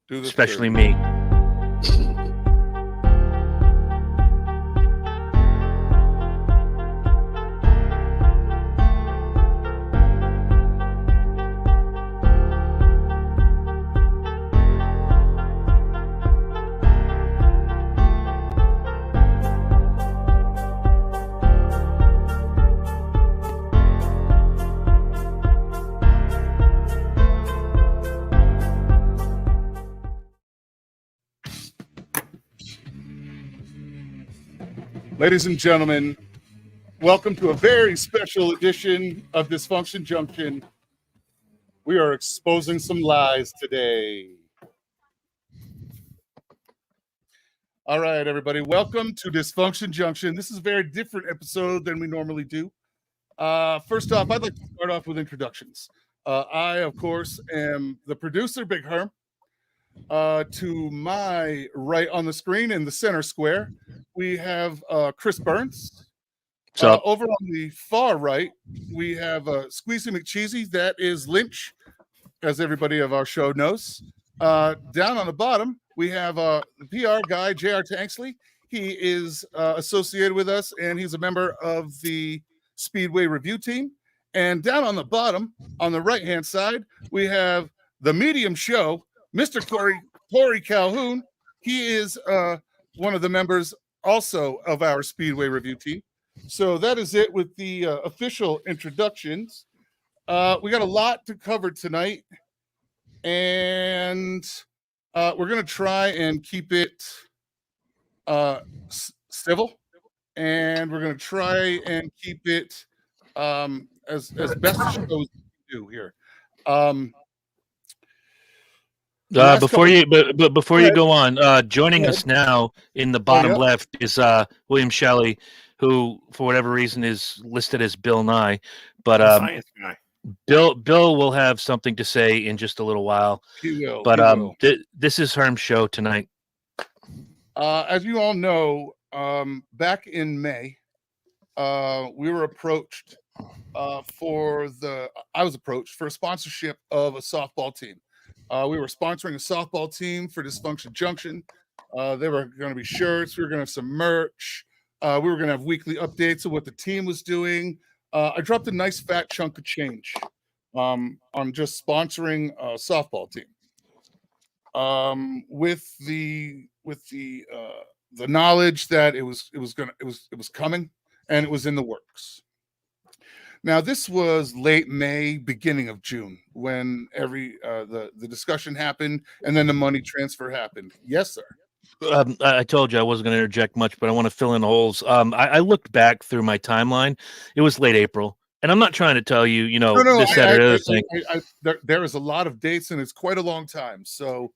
Do the especially 30. me. Ladies and gentlemen, welcome to a very special edition of Dysfunction Junction. We are exposing some lies today. All right, everybody, welcome to Dysfunction Junction. This is a very different episode than we normally do. First off, I'd like to start off with introductions. I, of course, am the producer, Big Herm. To my right on the screen in the center square, we have Chris Burns. So Over on the far right, we have Squeezy McCheesy. That is Lynch, as everybody of our show knows. Down on the bottom, we have the PR guy, J.R. Tanksley. He is associated with us, and he's a member of the Speedway review team. And down on the bottom, on the right-hand side, we have the medium show, Mr. Corey Calhoun. He is one of the members also of our Speedway review team. So that is it with the official introductions. We got a lot to cover tonight, and we're going to try and keep it civil, and we're going to try and keep it as best as shows we can do here. before you go on, joining Go us ahead. now in the bottom yep. left is William Shelley, who for whatever reason is listed as Bill Nye, but Science guy. Bill will have something to say in just a little while. He will. But he will. This is Herm's show tonight. As you all know, back in May, we were approached I was approached for a sponsorship of a softball team. We were sponsoring a softball team for Dysfunction Junction. There were going to be shirts. We were going to have some merch. We were going to have weekly updates of what the team was doing. I dropped a nice fat chunk of change on just sponsoring a softball team. With the knowledge that it was coming and it was in the works. Now this was late May, beginning of June when the discussion happened and then the money transfer happened. Yes, sir. I told you I wasn't going to interject much, but I want to fill in the holes. I looked back through my timeline. It was late April, and I'm not trying to tell you, this, that, or the other thing. There is a lot of dates, and it's quite a long time. So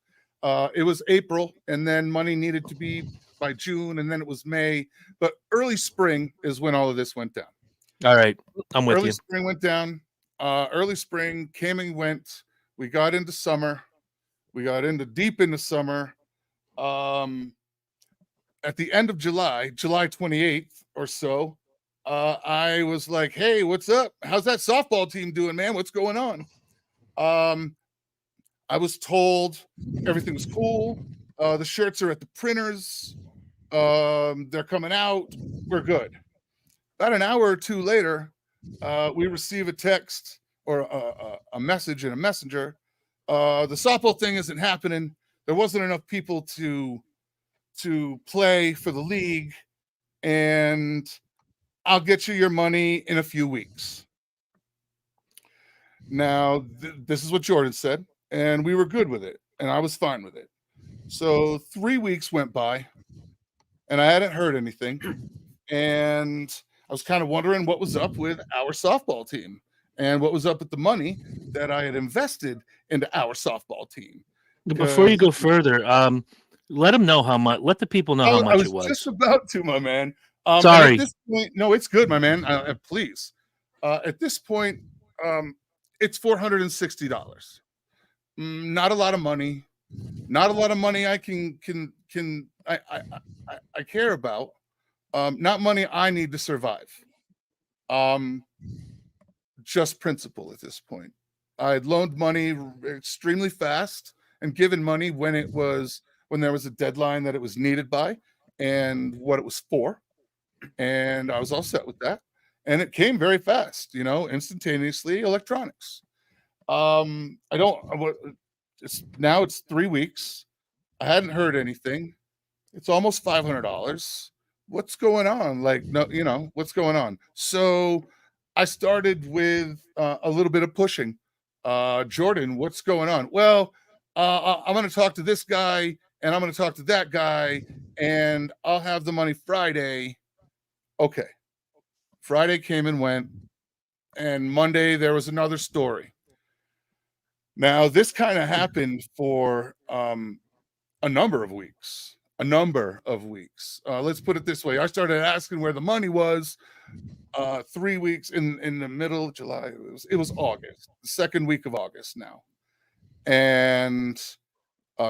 it was April, and then money needed to be by June, and then it was May. But early spring is when all of this went down. All right, I'm with you. Early spring went down. Early spring came and went. We got into summer. We got deep into summer. At the end of July 28th or so, I was like, hey, what's up? How's that softball team doing, man? What's going on? I was told everything was cool. The shirts are at the printers. They're coming out. We're good. About an hour or two later, we receive a text or a message in a messenger. The softball thing isn't happening. There wasn't enough people to play for the league, and I'll get you your money in a few weeks. Now, this is what Jordan said, and we were good with it, and I was fine with it. So 3 weeks went by, and I hadn't heard anything, and I was kind of wondering what was up with our softball team and what was up with the money that I had invested into our softball team. Before you go further, let them know how much. Let the people know how much it was. Just about to, my man. Sorry. At this point, no, it's good, my man. Please. At this point, it's $460. Not a lot of money. Not a lot of money I I care about. Not money I need to survive. Just principle at this point. I had loaned money extremely fast, and given money when there was a deadline that it was needed by and what it was for. And I was all set with that. And it came very fast, instantaneously, electronics. I don't it's 3 weeks. I hadn't heard anything. It's almost $500. What's going on? Like, no, what's going on? So I started with a little bit of pushing. Jordan, what's going on? Well, I'm going to talk to this guy and I'm going to talk to that guy and I'll have the money Friday. Okay. Friday came and went, and Monday there was another story. Now, this kind of happened for a number of weeks. Let's put it this way. I started asking where the money was 3 weeks in the middle of July. It was August, the second week of August now. And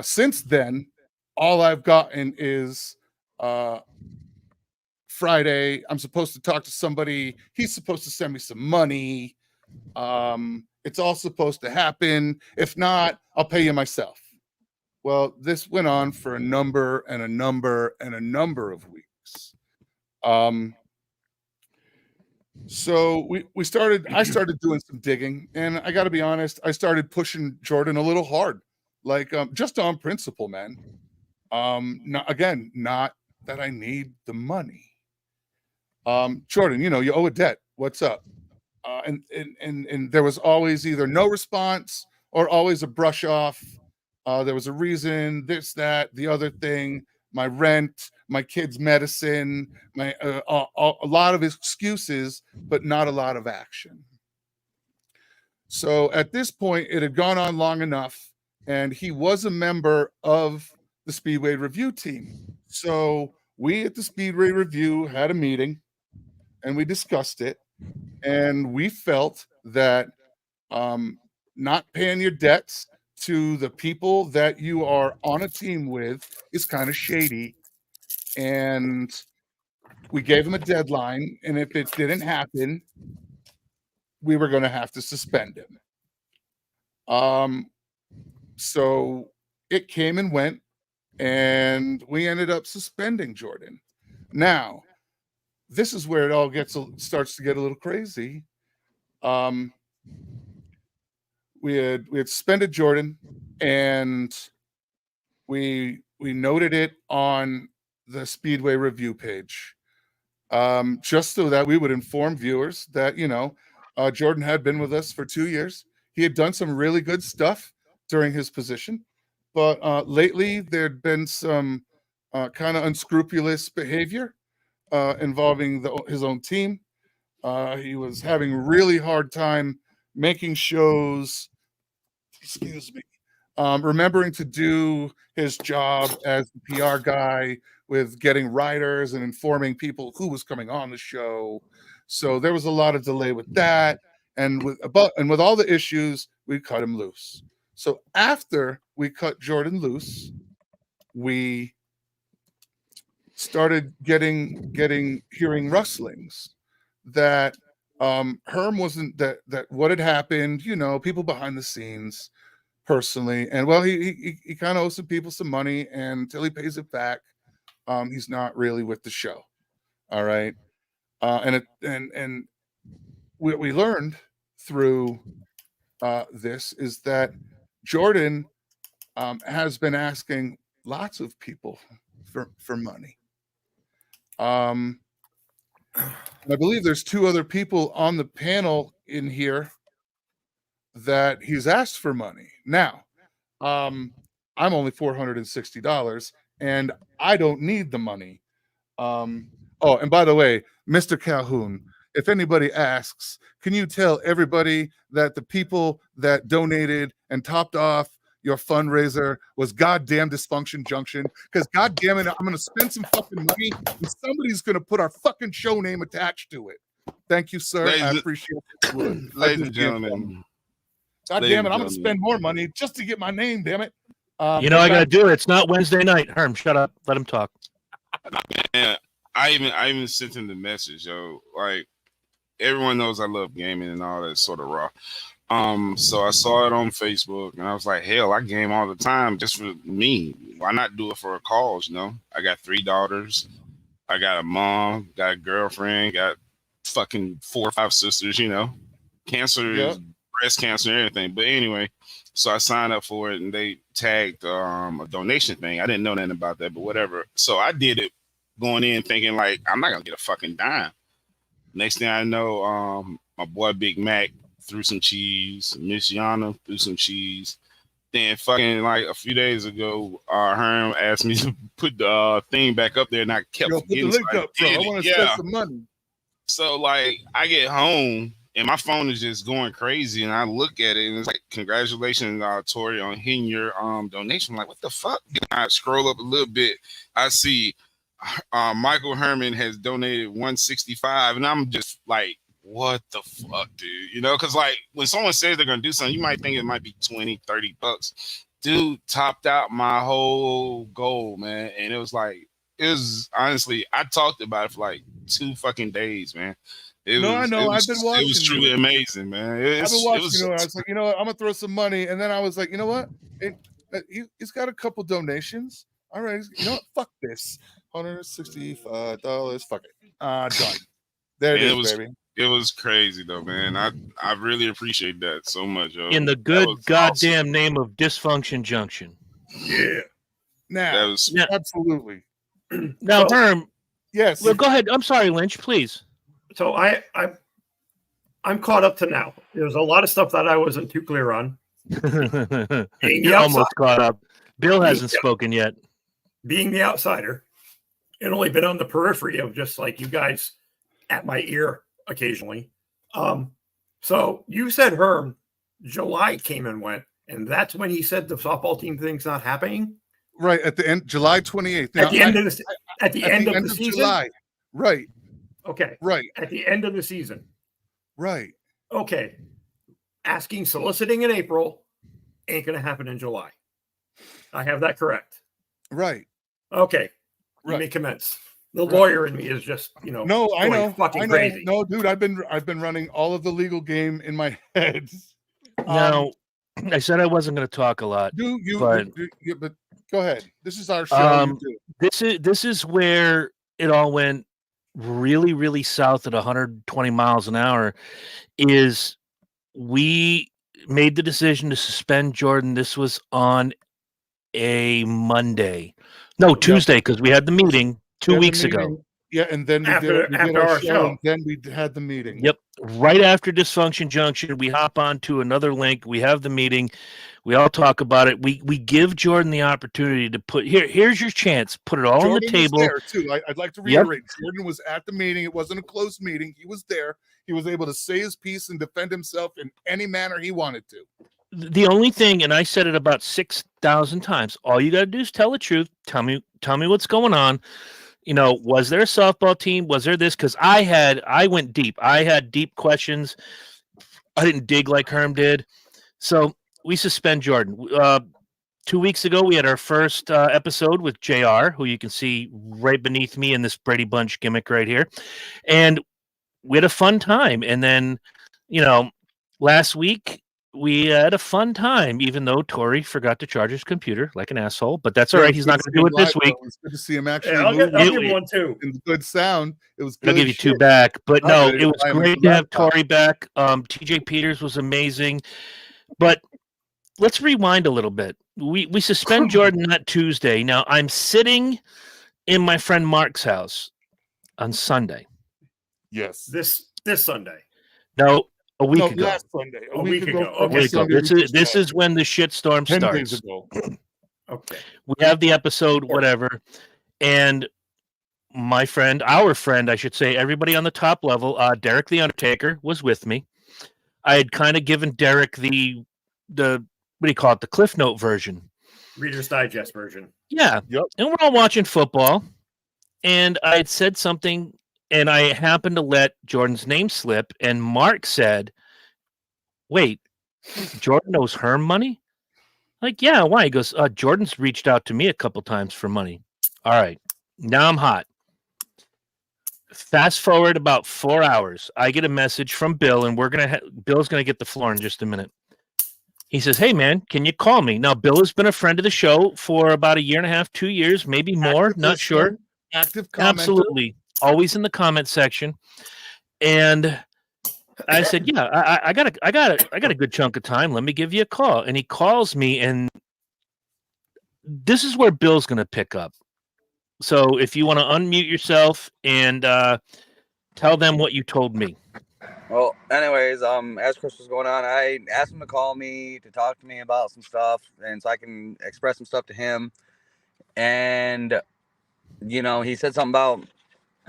since then, all I've gotten is Friday, I'm supposed to talk to somebody. He's supposed to send me some money. It's all supposed to happen. If not, I'll pay you myself. Well, this went on for a number of weeks. So I started doing some digging, and I got to be honest, I started pushing Jordan a little hard, like just on principle, man. Not that I need the money. Jordan, you owe a debt. What's up? And there was always either no response or always a brush off. There was a reason, this, that, the other thing, my rent, my kids' medicine, a lot of excuses, but not a lot of action. So at this point, it had gone on long enough, and he was a member of the Speedway Review team. So we at the Speedway Review had a meeting, and we discussed it, and we felt that not paying your debts to the people that you are on a team with is kind of shady. And we gave him a deadline, and if it didn't happen, we were going to have to suspend him. So it came and went, and we ended up suspending Jordan. Now, this is where it all starts to get a little crazy. We had suspended Jordan, and we noted it on the Speedway Review page, just so that we would inform viewers that Jordan had been with us for 2 years. He had done some really good stuff during his position, but lately there'd been some kind of unscrupulous behavior involving his own team. He was having a really hard time making shows, remembering to do his job as the PR guy with getting writers and informing people who was coming on the show. So there was a lot of delay with that. And with all the issues, we cut him loose. So after we cut Jordan loose, we started hearing rustlings that Herm wasn't that what had happened, people behind the scenes personally, and well, he kind of owes some people some money, and until he pays it back, he's not really with the show. All right. And what we learned through this is that Jordan has been asking lots of people for money. I believe there's 2 other people on the panel in here that he's asked for money. Now, I'm only $460, and I don't need the money. Oh, and by the way, Mr. Calhoun, if anybody asks, can you tell everybody that the people that donated and topped off your fundraiser was goddamn Dysfunction Junction? Because goddamn it, I'm going to spend some fucking money, and somebody's going to put our fucking show name attached to it. Thank you, sir. I appreciate it. Ladies and gentlemen. God damn it, I'm going to spend more money just to get my name, damn it. I got to do it. It's not Wednesday night. Herm, shut up. Let him talk. Man, I even sent him the message, yo. Like, everyone knows I love gaming and all that sort of raw. So I saw it on Facebook, and I was like, hell, I game all the time just for me. Why not do it for a cause? You know, I got 3 daughters. I got a mom, got a girlfriend, got fucking 4 or 5 sisters. You know, cancer is breast cancer and everything. But anyway, so I signed up for it, and they tagged a donation thing. I didn't know nothing about that, but whatever. So I did it, going in thinking like I'm not gonna get a fucking dime. Next thing I know, my boy Big Mac threw some cheese. Miss Yana threw some cheese. Then fucking like a few days ago, Herm asked me to put the thing back up there, and I kept forgetting. Put the link up, bro. I want to spend some money. So like I get home and my phone is just going crazy, and I look at it and it's like, congratulations, Tori, on hitting your donation. I'm like, what the fuck? And I scroll up a little bit, I see Michael Herman has donated $165, and I'm just like, what the fuck, dude? You know, because like when someone says they're gonna do something, you might think it might be $20-$30. Dude topped out my whole goal, man. And it was honestly, I talked about it for like 2 fucking days, man. I know. I've been watching. It was truly amazing, man. I've been watching. I was like, you know what? I'm gonna throw some money, and then I was like, you know what? He's got a couple donations. All right, you know what? Fuck this. $165. Fuck it. Done. There it is, baby. It was crazy though, man. I really appreciate that so much, yo. In the good goddamn name of Dysfunction Junction. Yeah. Now, absolutely. Now, Herm. Yes. Well, go ahead. I'm sorry, Lynch, please. So I'm caught up to now. There's a lot of stuff that I wasn't too clear on. You're almost caught up. Bill hasn't spoken yet. Being the outsider, and only been on the periphery of just like you guys at my ear occasionally. So you said, Herm, July came and went, and that's when he said the softball team thing's not happening? Right, at the end, July 28th. Now, at the end of the season? July. Right. Okay. Right. At the end of the season. Right. Okay. Soliciting in April ain't going to happen in July. I have that correct. Right. Okay. Right. Let me commence. The lawyer in me is just, no, I know, fucking crazy. No, dude, I've been running all of the legal game in my head. Now, I said I wasn't going to talk a lot. But go ahead. This is our show. This is where it all went really, really south at 120 miles an hour. Is we made the decision to suspend Jordan. This was on a Monday, Tuesday, because we had the meeting 2 weeks ago. Yeah, and then we did our show, and then we had the meeting. Yep, right after Dysfunction Junction, we hop on to another link. We have the meeting. We all talk about it. We give Jordan the opportunity to put here's your chance. Put it all on the table. Was there too. I'd like to reiterate. Yep. Jordan was at the meeting. It wasn't a closed meeting. He was there. He was able to say his piece and defend himself in any manner he wanted to. The only thing, and I said it about 6,000 times, all you got to do is tell the truth. Tell me what's going on. Was there a softball team? Was there this? Because I went deep. I had deep questions. I didn't dig like Herm did. So we suspend Jordan. 2 weeks ago, we had our first episode with JR, who you can see right beneath me in this Brady Bunch gimmick right here. And we had a fun time. And then, last week, we had a fun time, even though Tori forgot to charge his computer like an asshole. But that's all right. He's not going to do it this week. It's good to see him actually. I'll give one too. In good sound. It was good. I'll give you 2 back. But no, it was great to have Tori back. TJ Peters was amazing. But let's rewind a little bit. We suspend Jordan that Tuesday. Now, I'm sitting in my friend Mark's house on Sunday. Yes. This Sunday. No. A week ago. Last Sunday. A week ago. Okay. This is when the shitstorm 10 starts. days ago. Okay. We have the episode, whatever, and our friend, I should say, everybody on the top level, Derek the Undertaker was with me. I had kind of given Derek the what do you call it, the Cliff Note version, Reader's Digest version. Yeah. Yep. And we're all watching football, and I had said something. And I happened to let Jordan's name slip, and Mark said, wait, Jordan owes Herm money? Like, yeah, why? He goes, Jordan's reached out to me a couple times for money. All right, now I'm hot. Fast forward about 4 hours. I get a message from Bill, and Bill's gonna get the floor in just a minute. He says, "Hey man, can you call me?" Now, Bill has been a friend of the show for about a year and a half, 2 years, maybe more, Active not listener, sure. Active commenter. Absolutely, always in the comment section. And I said, "Yeah, I got a good chunk of time. Let me give you a call." And he calls me, and this is where Bill's going to pick up. So if you want to unmute yourself and tell them what you told me. Well, anyways, as Chris was going on, I asked him to call me to talk to me about some stuff, and so I can express some stuff to him. And he said something about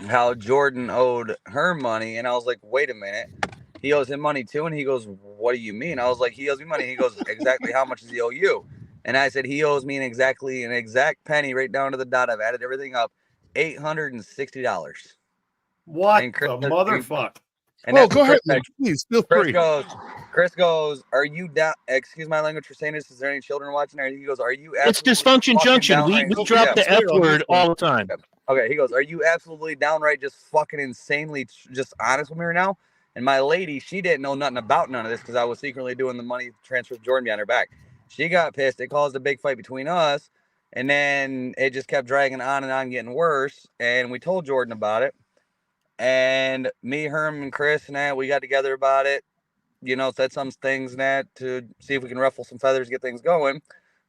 how Jordan owed her money, and I was like, wait a minute, he owes him money too? And he goes, what do you mean? I was like, he owes me money. He goes, exactly how much does he owe you? And I said, he owes me an exact penny, right down to the dot. I've added everything up, $860. What And Chris the motherfucker? And Oh, that's go what ahead, Chris Mitch. Please, feel Chris free. goes, are you down? Excuse my language for saying this. Is there any children watching there? He goes, are you It's absolutely dysfunction fucking junction. We downright- drop Yeah. the F word all the time. Okay, he goes, are you absolutely downright just fucking insanely just honest with me right now? And my lady, she didn't know nothing about none of this because I was secretly doing the money transfer with Jordan behind her back. She got pissed. It caused a big fight between us. And then it just kept dragging on and on, getting worse. And we told Jordan about it. And me, Herm, and Chris and that, we got together about it. Said some things and that to see if we can ruffle some feathers, get things going.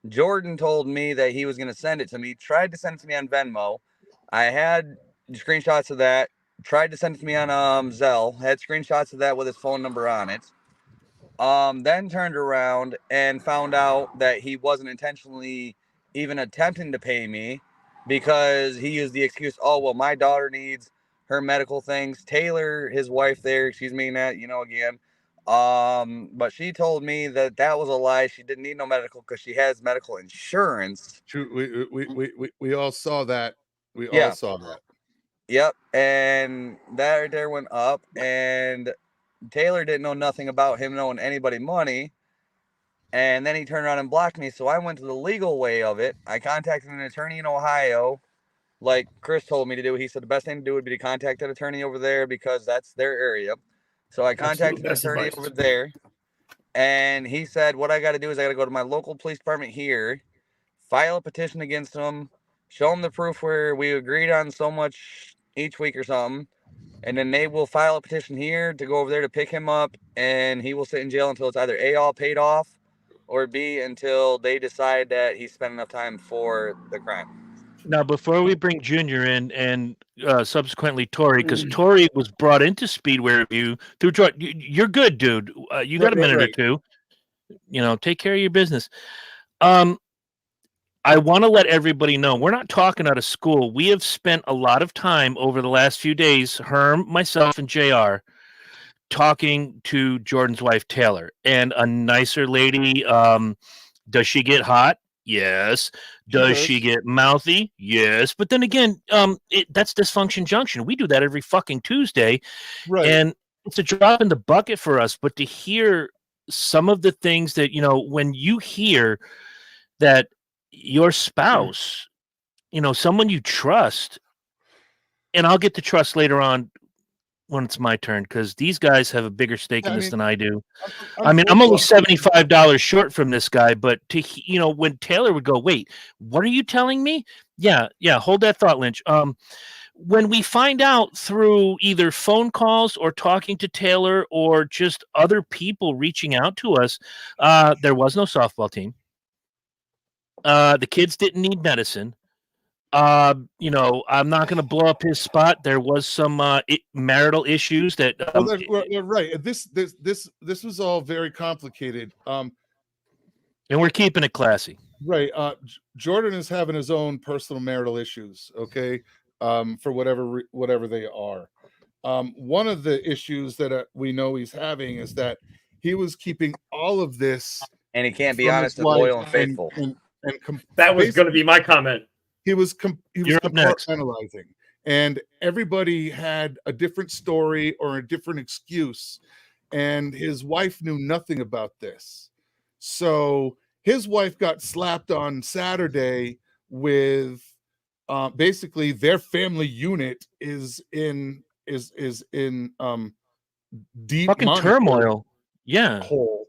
Jordan told me that he was going to send it to me. Tried to send it to me on Venmo. I had screenshots of that. Tried to send it to me on Zelle. Had screenshots of that with his phone number on it. Then turned around and found out that he wasn't intentionally even attempting to pay me because he used the excuse, oh, well, my daughter needs her medical things. Taylor, his wife there, excuse me, Nat, again. But she told me that was a lie. She didn't need no medical because she has medical insurance. True. We all saw that. Yeah. All saw that. Yep. And that right there went up, and Taylor didn't know nothing about him knowing anybody money. And then he turned around and blocked me. So I went to the legal way of it. I contacted an attorney in Ohio, like Chris told me to do. He said the best thing to do would be to contact an attorney over there because that's their area. So I contacted an attorney over there, and he said, what I got to do is I got to go to my local police department here, file a petition against them, show them the proof where we agreed on so much each week or something. And then they will file a petition here to go over there to pick him up, and he will sit in jail until it's either A, all paid off, or B, until they decide that he spent enough time for the crime. Now, before we bring Junior in and subsequently Tori, because Tori was brought into Speedway Review through George. You're good, dude. You got a minute or two. Take care of your business. I want to let everybody know we're not talking out of school. We have spent a lot of time over the last few days, Herm, myself, and JR, talking to Jordan's wife, Taylor, and a nicer lady. Does she get hot? Yes. Does she get mouthy? Yes. But then again, that's dysfunction junction. We do that every fucking Tuesday. Right. And it's a drop in the bucket for us. But to hear some of the things that, when you hear that your spouse, someone you trust, and I'll get to trust later on when it's my turn, because these guys have a bigger stake in this than I do. I'm only $75 short from this guy, but when Taylor would go, wait, what are you telling me? Yeah, hold that thought, Lynch. When we find out through either phone calls or talking to Taylor or just other people reaching out to us, there was no softball team. The kids didn't need medicine. I'm not going to blow up his spot. There was some marital issues that. Right. This was all very complicated. And we're keeping it classy. Right. Jordan is having his own personal marital issues. Okay. For whatever they are. One of the issues that we know he's having is that he was keeping all of this, and he can't be honest and loyal and faithful. That was going to be my comment. He was compartmentalizing, and everybody had a different story or a different excuse, and his wife knew nothing about this. So his wife got slapped on Saturday with basically their family unit is in deep Fucking monetary turmoil. Yeah. hole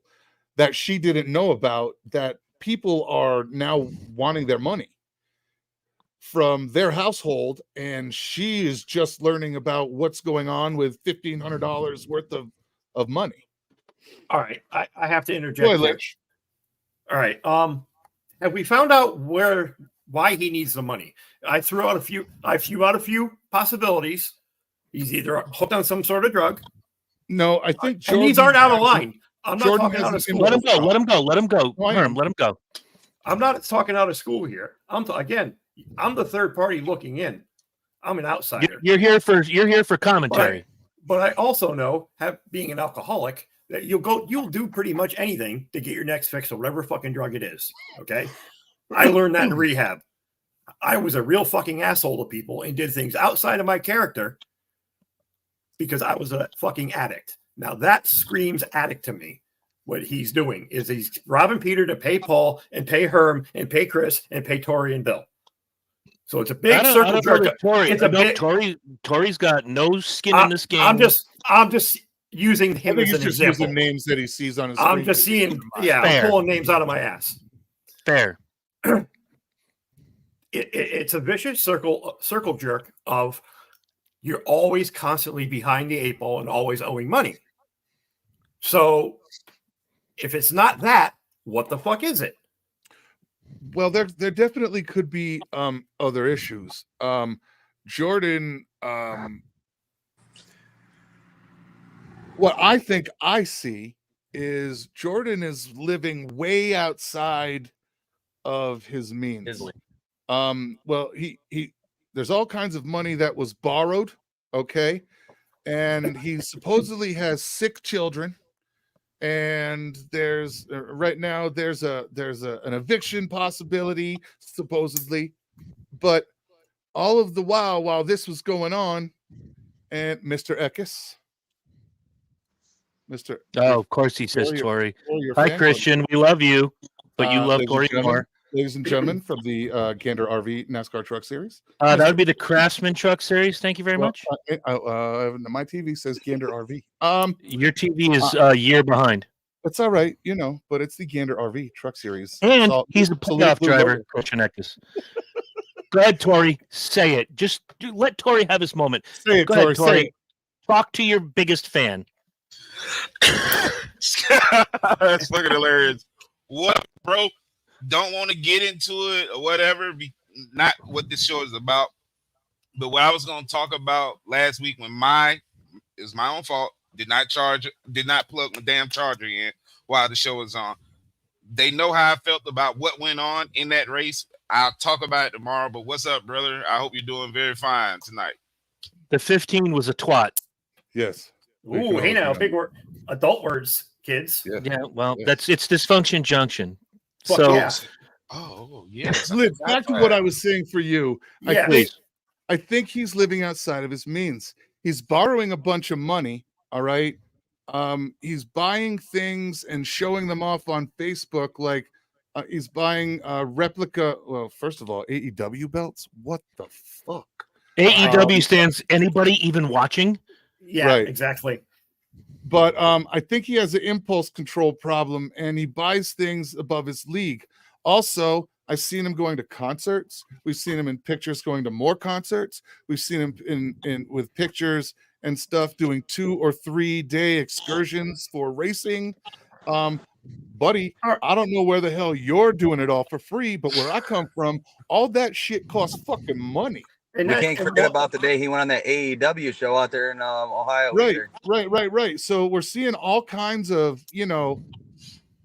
that she didn't know about, that people are now wanting their money from their household, and she is just learning about what's going on with $1,500 worth of money. All right, I have to interject. Go ahead, here. Lynch. All right. Have we found out why he needs the money? I threw out a few possibilities. He's either hooked on some sort of drug. No, I think And these aren't out of line. I'm not Jordan talking out of has an school. Let him go. Let him go. Let him go. No, I Herm, am. let him go. I'm not talking out of school here. I'm the third party looking in. I'm an outsider. You're here for commentary. But I also know, being an alcoholic, that you'll do pretty much anything to get your next fix of whatever fucking drug it is. Okay. I learned that in rehab. I was a real fucking asshole to people and did things outside of my character because I was a fucking addict. Now that screams addict to me. What he's doing is he's robbing Peter to pay Paul and pay Herm and pay Chris and pay Tori and Bill. So it's a big circle jerk. Tori's got no skin in this game. I'm just using him as an example. Using names that he sees on his I'm screen. just seeing, I'm pulling names out of my ass. Fair. It's a vicious circle jerk of you're always constantly behind the eight ball and always owing money. So if it's not that, what the fuck is it? Well, there definitely could be other issues. Jordan, what I think I see is Jordan is living way outside of his means. Well, he there's all kinds of money that was borrowed, okay? And he supposedly has 6 children. And there's right now there's an eviction possibility supposedly, but all of the while this was going on, and Mr. Eckes, of course he says Tori. Hi Christian, we love you, but you love Tori more. Ladies and gentlemen, from the Gander RV NASCAR Truck Series. That would be the Craftsman Truck Series. Thank you very much. My TV says Gander RV. Your TV is a year behind. It's all right, but it's the Gander RV Truck Series. And he's a playoff driver, Christian Eckes. Go ahead, Tori. Say it. Just let Tori have his moment. Say it, Go ahead, Tori. Talk to your biggest fan. That's fucking hilarious. What, bro? Don't want to get into it or whatever. Not what this show is about. But what I was going to talk about last week when it's my own fault. Did not plug my damn charger in while the show was on. They know how I felt about what went on in that race. I'll talk about it tomorrow. But what's up, brother? I hope you're doing very fine tonight. The 15 was a twat. Yes. Ooh, hey now, big word, adult words, kids. Yeah, well, it's dysfunction junction. Fuck so, yeah. Oh, yes. Back to what I was saying for you. Yeah. I think he's living outside of his means. He's borrowing a bunch of money. All right. He's buying things and showing them off on Facebook. Like he's buying replica. Well, first of all, AEW belts. What the fuck? AEW stands anybody even watching? Yeah, right. Exactly. But I think he has an impulse control problem, and he buys things above his league. Also, I've seen him going to concerts. We've seen him in pictures going to more concerts. We've seen him in with pictures and stuff doing 2 or 3 day excursions for racing. Buddy, I don't know where the hell you're doing it all for free, but where I come from, all that shit costs fucking money. And we can't forget about the day he went on that AEW show out there in Ohio. Right. So we're seeing all kinds of,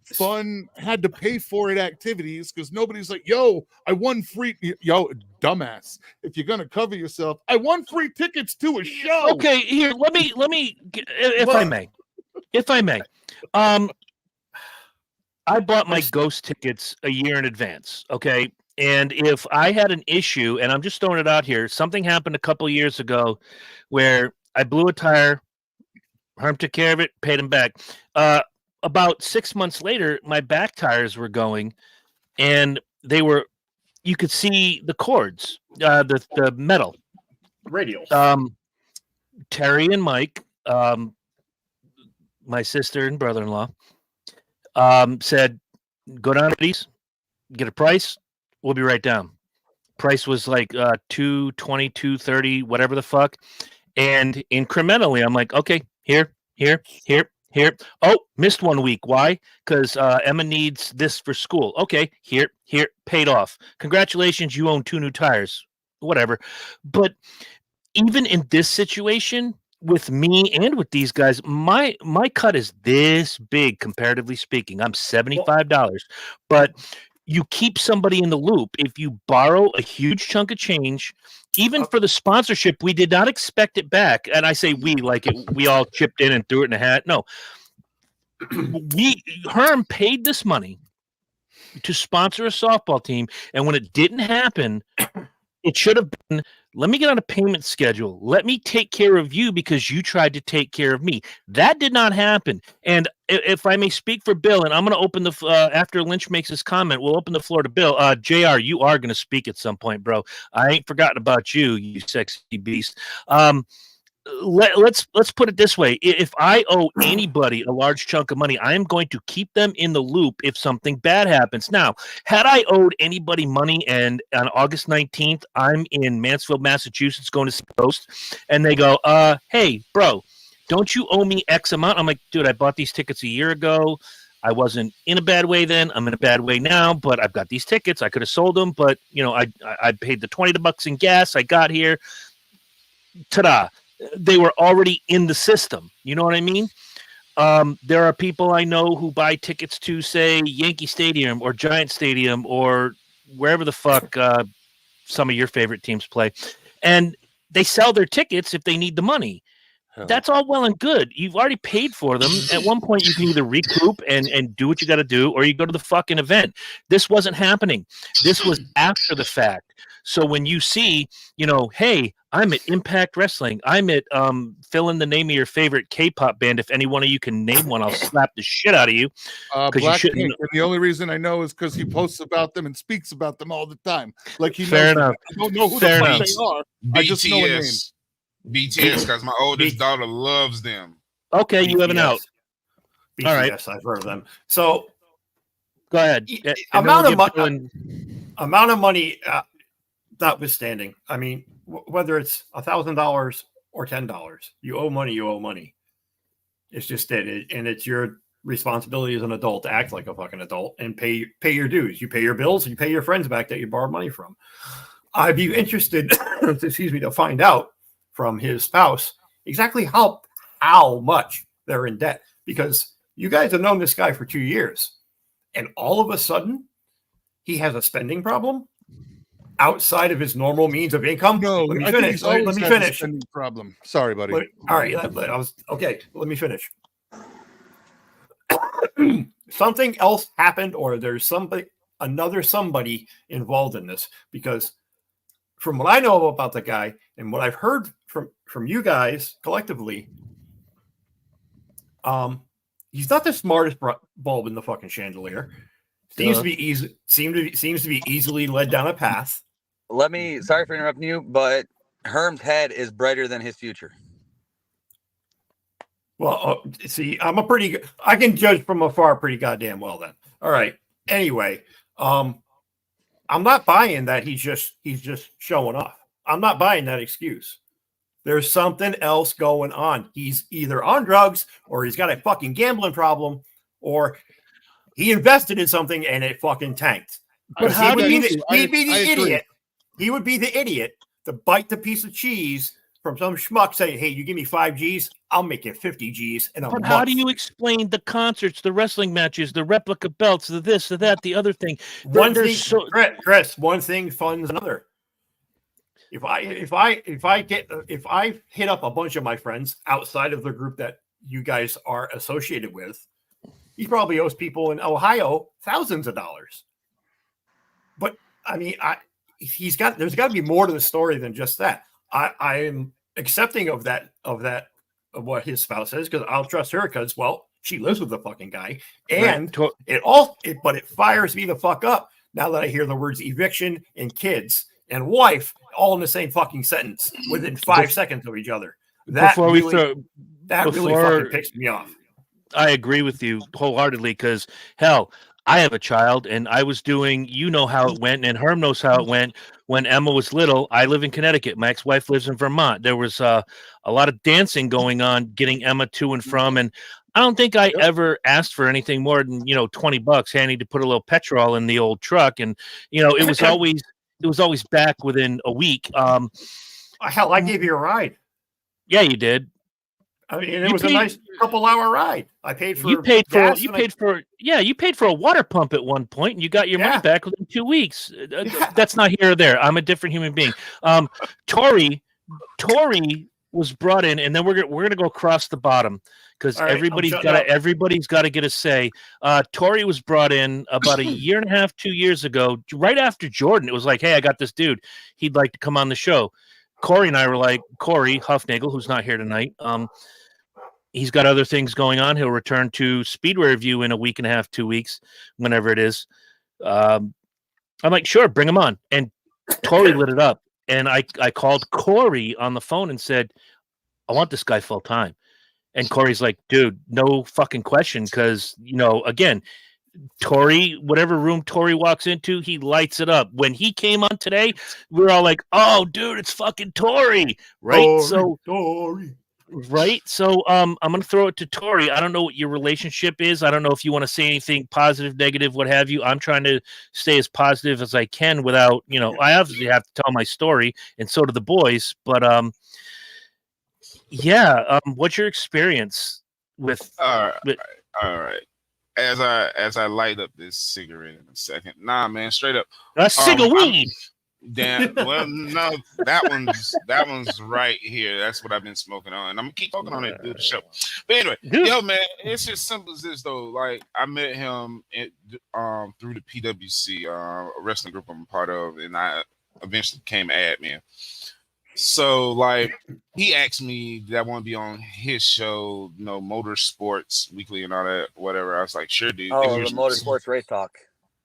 fun, had to pay for it activities because nobody's like, yo, I won free. Yo, dumbass. If you're going to cover yourself, I won free tickets to a show. Okay, here, let me, if I may. I bought my Ghost tickets a year in advance. Okay. And if I had an issue, and I'm just throwing it out here, something happened a couple of years ago where I blew a tire, Herm took care of it, paid him back. About 6 months later, my back tires were going, and they were, you could see the cords, the metal. Radials. Terry and Mike, my sister and brother-in-law, said, go down to these, get a price. We'll be right down. Price was like $220, $230, whatever the fuck. And incrementally, I'm like, okay, here. Oh, missed 1 week. Why? Because Emma needs this for school. Okay, here, paid off. Congratulations, you own 2 new tires. Whatever. But even in this situation, with me and with these guys, my cut is this big, comparatively speaking. I'm $75, but you keep somebody in the loop. If you borrow a huge chunk of change, even for the sponsorship, we did not expect it back. And I say we, like we all chipped in and threw it in a hat. No, Herm paid this money to sponsor a softball team, and when it didn't happen, it should have been, let me get on a payment schedule. Let me take care of you because you tried to take care of me. That did not happen. And if I may speak for Bill, and I'm going to open the after Lynch makes his comment, we'll open the floor to Bill. JR, you are going to speak at some point, bro. I ain't forgotten about you, you sexy beast. Let's put it this way. If I owe anybody a large chunk of money, I am going to keep them in the loop if something bad happens. Now, had I owed anybody money and on August 19th, I'm in Mansfield, Massachusetts going to the coast, and they go, hey, bro, don't you owe me X amount? I'm like, dude, I bought these tickets a year ago. I wasn't in a bad way then. I'm in a bad way now, but I've got these tickets. I could have sold them, but I paid the $20 in gas. I got here. Ta-da. They were already in the system. You know what I mean? There are people I know who buy tickets to, say, Yankee Stadium or Giant Stadium or wherever the fuck some of your favorite teams play. And they sell their tickets if they need the money. That's all well and good. You've already paid for them. At one point, you can either recoup and do what you got to do, or you go to the fucking event. This wasn't happening. This was after the fact. So when you see, hey, I'm at Impact Wrestling. I'm at fill in the name of your favorite K-pop band. If any one of you can name one, I'll slap the shit out of you. Blackpink. And the only reason I know is because he posts about them and speaks about them all the time. Like he Fair knows enough. I don't know who Fair the fuck enough. they are. I just know a name. BTS, because my oldest daughter loves them. Okay, you have an out. BTS, all right. I've heard of them. So go ahead. Amount of money notwithstanding. I mean, whether it's $1,000 or $10, you owe money. You owe money. It's just it, and it's your responsibility as an adult to act like a fucking adult and pay your dues. You pay your bills. You pay your friends back that you borrowed money from. I'd be interested, to find out from his spouse exactly how much they're in debt, because you guys have known this guy for 2 years, and all of a sudden he has a spending problem outside of his normal means of income. No, let me I finish. Think let me finish. A spending problem. Sorry, buddy. All right, okay. Let me finish. Something else happened, or there's another somebody involved in this, because from what I know about the guy and what I've heard from you guys collectively, he's not the smartest bulb in the fucking chandelier. Seems to be easily led down a path. Sorry for interrupting you, but Herm's head is brighter than his future. Well, see, I can judge from afar pretty goddamn well then. All right. Anyway, I'm not buying that he's just showing off. I'm not buying that excuse. There's something else going on. He's either on drugs, or he's got a fucking gambling problem, or he invested in something and it fucking tanked. But He'd be the idiot. He would be the idiot to bite the piece of cheese from some schmuck saying, hey, you give me 5 G's, I'll make you 50 G's in a month. But how do you explain the concerts, the wrestling matches, the replica belts, the this, the that, the other thing? Chris, one thing funds another. If I hit up a bunch of my friends outside of the group that you guys are associated with, he probably owes people in Ohio thousands of dollars. But I mean, there's got to be more to the story than just that. I am accepting of what his spouse says, because I'll trust her, because, well, she lives with the fucking guy, and right. it fires me the fuck up now that I hear the words eviction and kids and wife all in the same fucking sentence within 5 seconds of each other. That Before really before- fucking picks me off. I agree with you wholeheartedly because hell, I have a child and I was doing, you know how it went, and Herm knows how it went when Emma was little. I live in Connecticut. My ex-wife lives in Vermont. There was a lot of dancing going on, getting Emma to and from. And I don't think I ever asked for anything more than, $20. Hey, I need to put a little petrol in the old truck. And, it was always back within a week. Hell, I gave you a ride. Yeah, you did. I mean, it was a nice couple-hour ride. I paid for you paid for a water pump at one point, and you got your money back within 2 weeks. That's not here or there. I'm a different human being. Tori was brought in, and then we're gonna go across the bottom because everybody's got to get a say. Tori was brought in about a year and a half, 2 years ago, right after Jordan. It was like, hey, I got this dude. He'd like to come on the show. Corey and I were like, Corey Huffnagel, who's not here tonight. He's got other things going on. He'll return to Speedway Review in a week and a half, 2 weeks, whenever it is. I'm like, sure, bring him on. And Tori lit it up. And I called Corey on the phone and said, I want this guy full time. And Corey's like, dude, no fucking question. Because, again, Tori, whatever room Tori walks into, he lights it up. When he came on today, we were all like, oh, dude, it's fucking Tori. Right? Tori. Right. So I'm going to throw it to Tori. I don't know what your relationship is. I don't know if you want to say anything positive, negative, what have you. I'm trying to stay as positive as I can without, I obviously have to tell my story, and so do the boys. But what's your experience with all right. As I light up this cigarette in a second. Nah, man, straight up. A cig of weed. Damn. Well, no, that one's right here. That's what I've been smoking on, and I'm gonna keep smoking on it through the show. But anyway, yo, man, it's just simple as this though. Like, I met him through the PWC, a wrestling group I'm a part of, and I eventually became admin. So, like, he asked me did I want to be on his show, Motorsports Weekly and all that, whatever. I was like, sure, dude. Oh, the Motorsports Race Talk.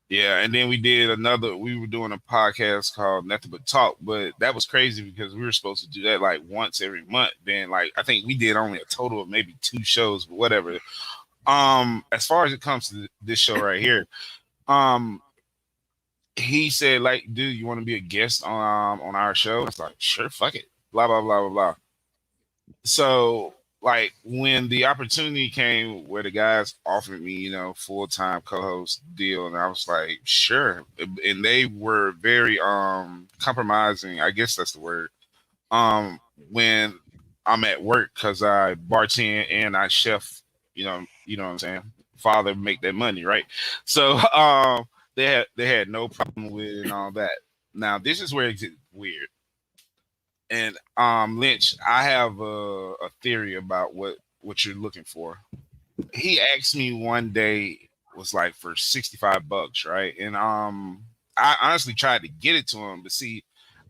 Yeah, and then we were doing a podcast called Nothing But Talk, but that was crazy because we were supposed to do that like once every month. Then like I think we did only a total of maybe 2 shows, but whatever. As far as it comes to this show right here, he said, like, dude, you want to be a guest on our show? It's like, sure, fuck it. Blah blah blah blah blah. So like when the opportunity came where the guys offered me, full-time co-host deal, and I was like, sure. And they were very compromising, I guess that's the word. When I'm at work, because I bartend and I chef, you know what I'm saying? Father make that money, right? So they had no problem with it and all that. Now this is where it gets weird. And Lynch, I have a theory about what you're looking for. He asked me one day, was like for $65, right? And I honestly tried to get it to him, but see,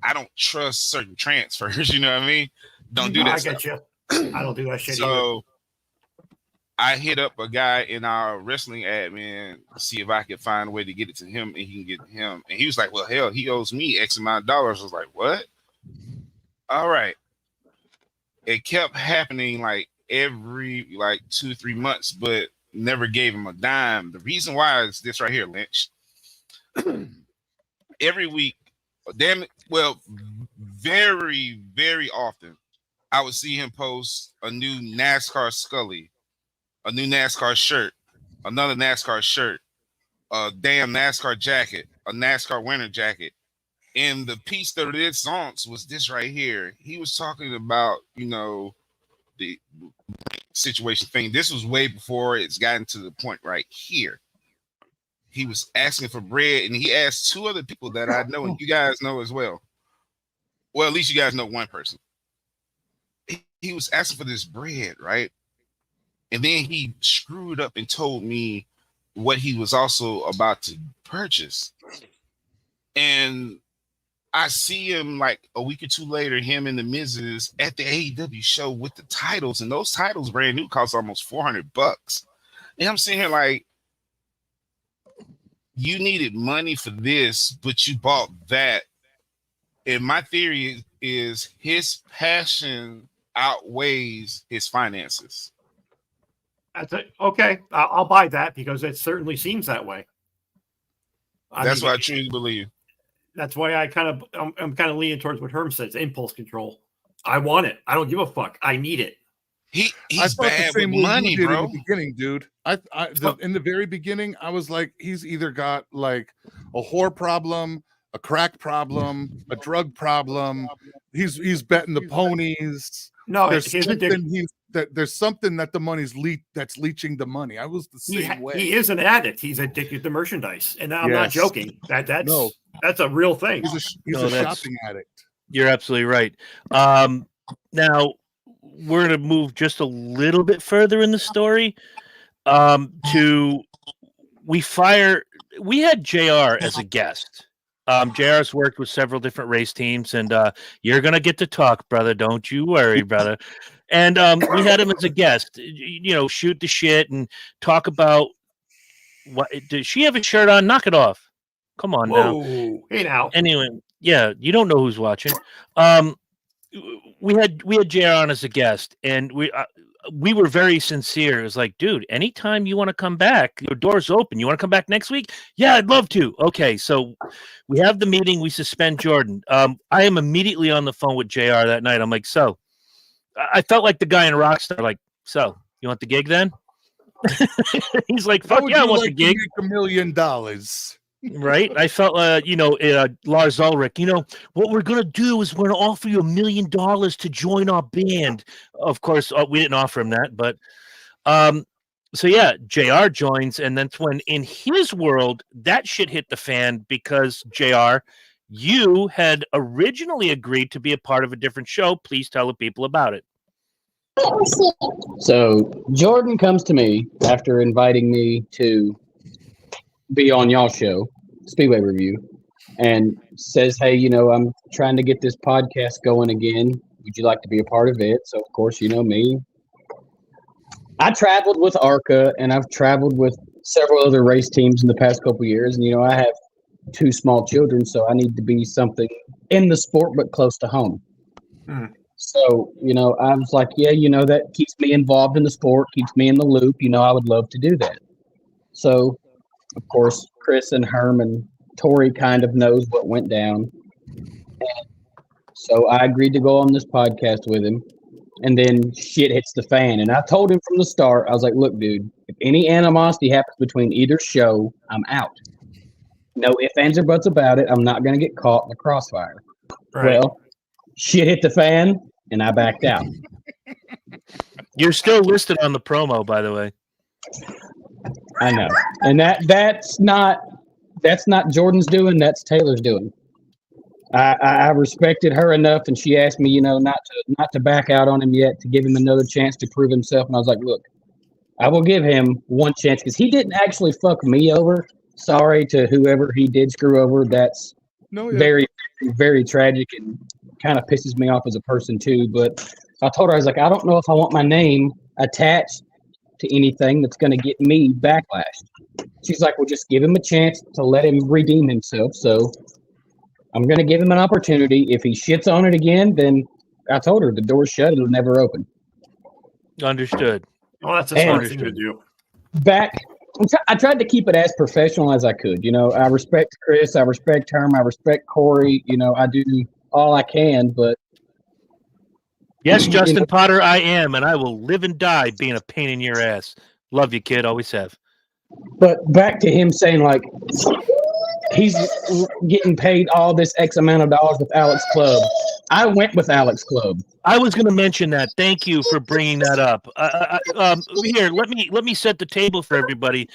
I don't trust certain transfers. You know what I mean? Don't do that. I get you. I don't do that shit so either. I hit up a guy in our wrestling admin to see if I could find a way to get it to him, and he can get him. And he was like, well, hell, he owes me X amount of dollars. I was like, what? All right. It kept happening like every 2-3 months, but never gave him a dime. The reason why is this right here, Lynch. Every week, very, very often, I would see him post a new NASCAR Scully, a new NASCAR shirt, another NASCAR shirt, a damn NASCAR jacket, a NASCAR winter jacket. And the piece de resistance was this right here. He was talking about, the situation thing. This was way before it's gotten to the point right here. He was asking for bread, and he asked 2 other people that I know, and you guys know as well. Well, at least you guys know one person. He was asking for this bread, right? And then he screwed up and told me what he was also about to purchase. And I see him like a week or 2 later, him and the Miz's at the AEW show with the titles, and those titles brand new cost almost $400. And I'm sitting here like, you needed money for this, but you bought that. And my theory is his passion outweighs his finances. That's it. Okay, I'll buy that because it certainly seems that way. That's what I truly believe. That's why I'm kind of leaning towards what Herm says: impulse control. I want it. I don't give a fuck. I need it. He's bad with money, bro. In the beginning, dude. In the very beginning, I was like, he's either got like a whore problem, a crack problem, a drug problem. He's betting the ponies. No, there's something that the money's that's leeching the money. I was the same way. He is an addict. He's addicted to merchandise, and I'm not joking. That's a real thing. He's a shopping addict. You're absolutely right. Now we're going to move just a little bit further in the story. We had JR as a guest. JR's worked with several different race teams, and you're going to get to talk, brother. Don't you worry, brother. And we had him as a guest, shoot the shit and talk about what. Does she have a shirt on? Knock it off. Come on now. Hey now. Anyway, yeah, you don't know who's watching. We had JR on as a guest, and we were very sincere. It was like, dude, anytime you want to come back, your door's open. You want to come back next week? Yeah, I'd love to. Okay, so we have the meeting. We suspend Jordan. I am immediately on the phone with JR that night. I'm like, so I felt like the guy in Rockstar, like, so you want the gig then? He's like, fuck yeah, I want the gig. $1 million. Right? I felt, Lars Ulrich, what we're going to do is we're going to offer you $1 million to join our band. Of course, we didn't offer him that, but so yeah, JR joins, and that's when in his world, that shit hit the fan because JR, you had originally agreed to be a part of a different show. Please tell the people about it. So Jordan comes to me after inviting me to be on y'all's show, Speedway Review, and says, hey, I'm trying to get this podcast going again. Would you like to be a part of it? So, of course, you know me. I traveled with ARCA, and I've traveled with several other race teams in the past couple of years. And, I have 2 small children, so I need to be something in the sport but close to home. So, I was like, yeah, that keeps me involved in the sport, keeps me in the loop. I would love to do that. So, of course, Chris and Herm and Tori kind of knows what went down. And so I agreed to go on this podcast with him. And then shit hits the fan. And I told him from the start, I was like, look, dude, if any animosity happens between either show, I'm out. No ifs, ands, or buts about it. I'm not going to get caught in the crossfire. Right. Well, shit hit the fan, and I backed out. You're still listed on the promo, by the way. I know. And that's not Jordan's doing, that's Taylor's doing. I respected her enough, and she asked me, not to back out on him yet, to give him another chance to prove himself. And I was like, look, I will give him one chance because he didn't actually fuck me over. Sorry to whoever he did screw over. That's very, very tragic and kind of pisses me off as a person too. But I told her, I was like, I don't know if I want my name attached to anything that's going to get me backlash. She's like, well, just give him a chance to let him redeem himself. So I'm going to give him an opportunity. If he shits on it again, then I told her the door's shut. It'll never open. Understood. Well, that's a smart thing to do. I tried to keep it as professional as I could. I respect Chris. I respect Herm. I respect Corey. I do all I can, but yes, Justin Potter, I am, and I will live and die being a pain in your ass. Love you, kid. Always have. But back to him saying, like, he's getting paid all this X amount of dollars with Alex Club. I went with Alex Club. I was going to mention that. Thank you for bringing that up. Here, let me set the table for everybody.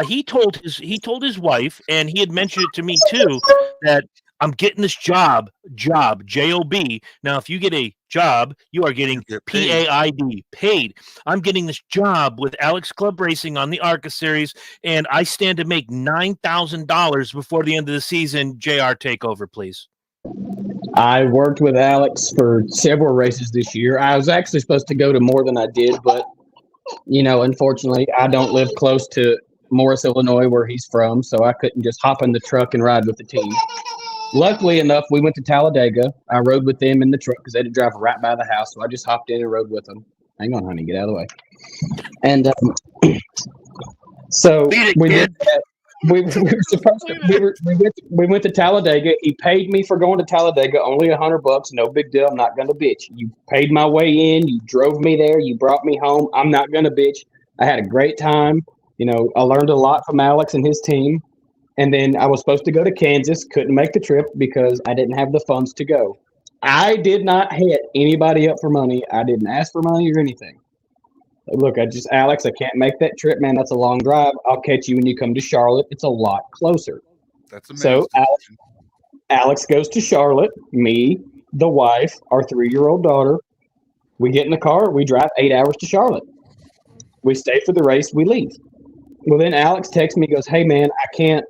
He told his wife, and he had mentioned it to me too, that I'm getting this job, J-O-B. Now, if you get a job, you are getting P-A-I-D, paid. I'm getting this job with Alex Club Racing on the ARCA Series, and I stand to make $9,000 before the end of the season. JR, take over, please. I worked with Alex for several races this year. I was actually supposed to go to more than I did, but, unfortunately, I don't live close to Morris, Illinois, where he's from, so I couldn't just hop in the truck and ride with the team. Luckily enough, we went to Talladega. I rode with them in the truck because they had to drive right by the house, so I just hopped in and rode with them. Hang on, honey, get out of the way. And so we did that. We were supposed to. We went to Talladega. He paid me for going to Talladega, only $100. No big deal. I'm not gonna bitch. You paid my way in. You drove me there. You brought me home. I'm not gonna bitch. I had a great time. You know, I learned a lot from Alex and his team. And then I was supposed to go to Kansas. Couldn't make the trip because I didn't have the funds to go. I did not hit anybody up for money. I didn't ask for money or anything. Look, Alex, I can't make that trip, man. That's a long drive. I'll catch you when you come to Charlotte. It's a lot closer. That's So amazing. Alex goes to Charlotte. Me, the wife, our 3-year-old daughter. We get in the car. We drive 8 hours to Charlotte. We stay for the race. We leave. Well, then Alex texts me, goes, "Hey, man, I can't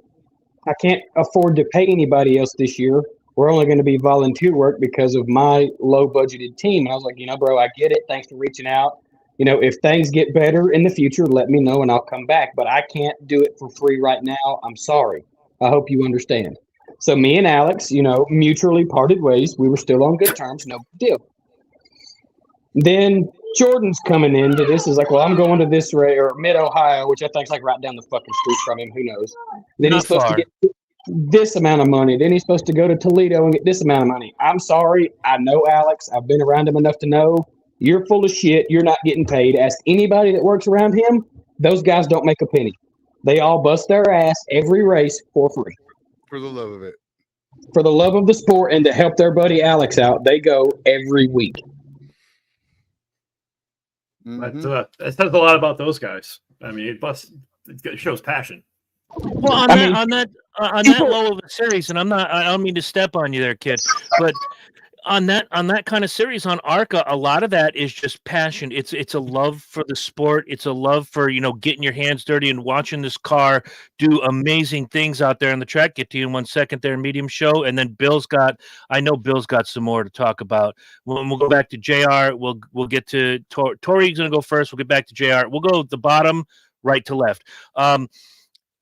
afford to pay anybody else this year. We're only going to be volunteer work because of my low budgeted team." And I was like, bro, I get it. Thanks for reaching out. If things get better in the future, let me know and I'll come back. But I can't do it for free right now. I'm sorry. I hope you understand. So me and Alex, mutually parted ways. We were still on good terms. No big deal. Then Jordan's coming into this. Is like, well, I'm going to this race or Mid-Ohio, which I think is like right down the fucking street from him. Who knows? Then Not he's supposed far. to get this amount of money. Then he's supposed to go to Toledo and get this amount of money. I'm sorry. I know Alex. I've been around him enough to know you're full of shit. You're not getting paid. Ask anybody that works around him. Those guys don't make a penny. They all bust their ass every race for free. For the love of it. For the love of the sport and to help their buddy Alex out, they go every week. Mhm. That says a lot about those guys. I mean, it shows passion. Well, on that low of a series, and I don't mean to step on you there, kid, but on that kind of series on ARCA, a lot of that is just passion. It's a love for the sport. It's a love for getting your hands dirty and watching this car do amazing things out there on the track. Get to you in 1 second there, medium show, and then I know Bill's got some more to talk about. We'll go back to JR. We'll get to Tori's gonna go first. We'll get back to JR. We'll go the bottom right to left.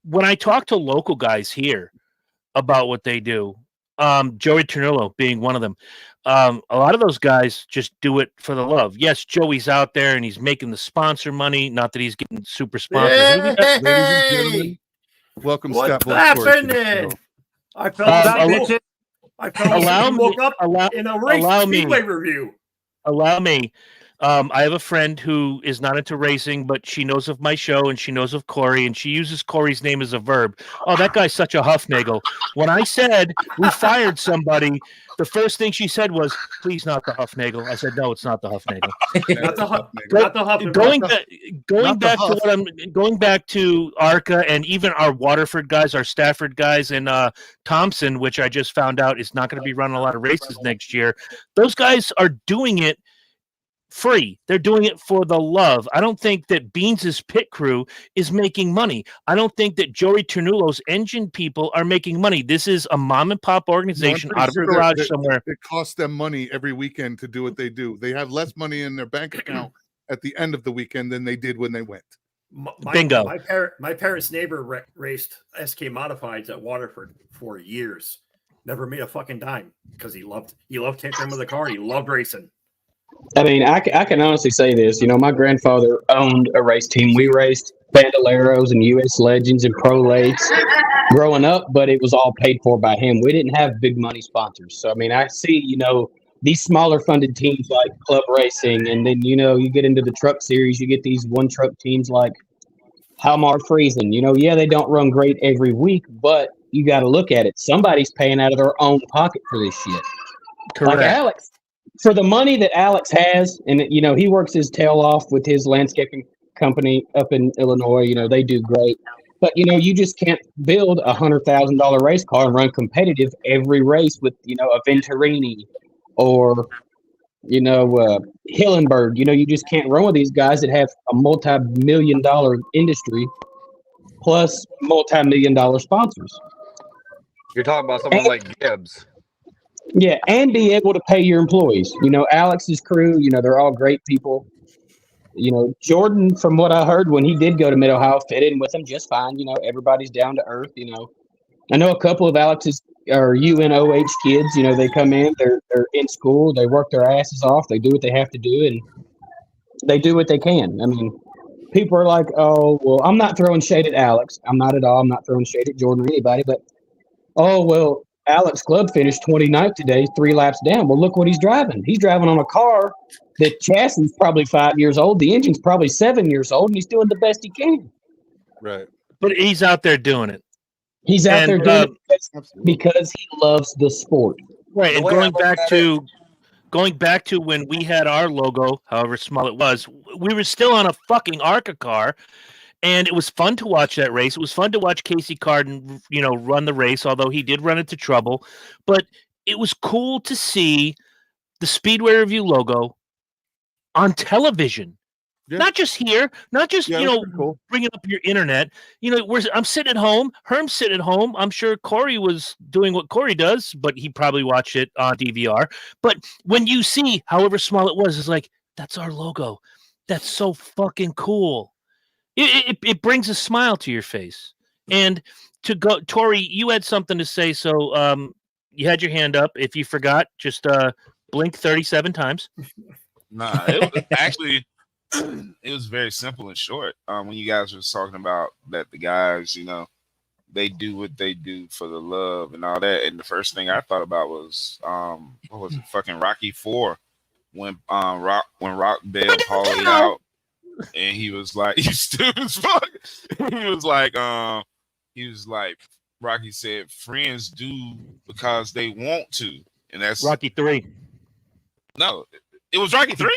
When I talk to local guys here about what they do, Joey Ternullo being one of them. A lot of those guys just do it for the love. Yes, Joey's out there and he's making the sponsor money. Not that he's getting super sponsors. Ladies and gentlemen, welcome What's Scott Blackstory to the happening? show. I felt allow me- woke up allow- in a race allow me. Speedway review. Allow me. I have a friend who is not into racing, but she knows of my show and she knows of Corey, and she uses Corey's name as a verb. Oh, that guy's such a huffnagel. When I said we fired somebody, the first thing she said was, "Please, not the huffnagel." I said, "No, it's not the huffnagel." Not the huff. Not the huff. Going back to ARCA and even our Waterford guys, our Stafford guys, and Thompson, which I just found out is not going to be running a lot of races next year. Those guys are doing it free. They're doing it for the love. I don't think that Beans's pit crew is making money. I don't think that Joey Ternullo's engine people are making money. This is a mom and pop organization out of a garage somewhere. It costs them money every weekend to do what they do. They have less money in their bank account at the end of the weekend than they did when they went. Bingo. My parents' neighbor raced SK Modifieds at Waterford for years. Never made a fucking dime because he loved tinkering with the car. He loved racing. I mean, I can honestly say this. My grandfather owned a race team. We raced Bandoleros and U.S. Legends and Pro Lakes growing up, but it was all paid for by him. We didn't have big money sponsors. So, I mean, I see, these smaller funded teams like Club Racing, and then, you get into the truck series, you get these one truck teams like Halmar Friesen. Yeah, they don't run great every week, but you got to look at it. Somebody's paying out of their own pocket for this shit. Correct. Like Alex. For the money that Alex has, and he works his tail off with his landscaping company up in Illinois. They do great, but you just can't build $100,000 race car and run competitive every race with a Venturini or Hillenberg. You just can't run with these guys that have a multi-million-dollar industry plus multi-million-dollar sponsors. You're talking about someone like Gibbs. Yeah, and be able to pay your employees. Alex's crew, they're all great people. Jordan, from what I heard, when he did go to Mid-Ohio, fit in with them just fine. Everybody's down to earth. I know a couple of Alex's or UNOH kids. They come in, they're in school, they work their asses off, they do what they have to do, and they do what they can. I mean, people are like, oh, well, I'm not throwing shade at Alex. I'm not at all. I'm not throwing shade at Jordan or anybody, but oh, well, Alex Club finished 29th today, 3 laps down. Well, look what he's driving. He's driving on a car. The chassis is probably 5 years old. The engine's probably 7 years old, and he's doing the best he can. Right. But he's out there doing it. He's out there doing it because he loves the sport. Right. And going back to when we had our logo, however small it was, we were still on a fucking ARCA car. And it was fun to watch that race. It was fun to watch Casey Carden, run the race, although he did run into trouble. But it was cool to see the Speedway Review logo on television. Yeah. Not just here, not just, cool. Bringing up your internet. I'm sitting at home. Herm's sitting at home. I'm sure Corey was doing what Corey does, but he probably watched it on DVR. But when you see, however small it was, it's like, that's our logo. That's so fucking cool. It brings a smile to your face. And to go, Tori, you had something to say. So you had your hand up. If you forgot, just blink 37 times. Nah, it was actually it was very simple and short. When you guys were talking about that, the guys, they do what they do for the love and all that. And the first thing I thought about was what was it? Fucking Rocky IV when Rock bailed Paulie out. And he was like, "You stupid as fuck." He was like, Rocky said, "Friends do because they want to," and that's Rocky 3. No, it was Rocky 3.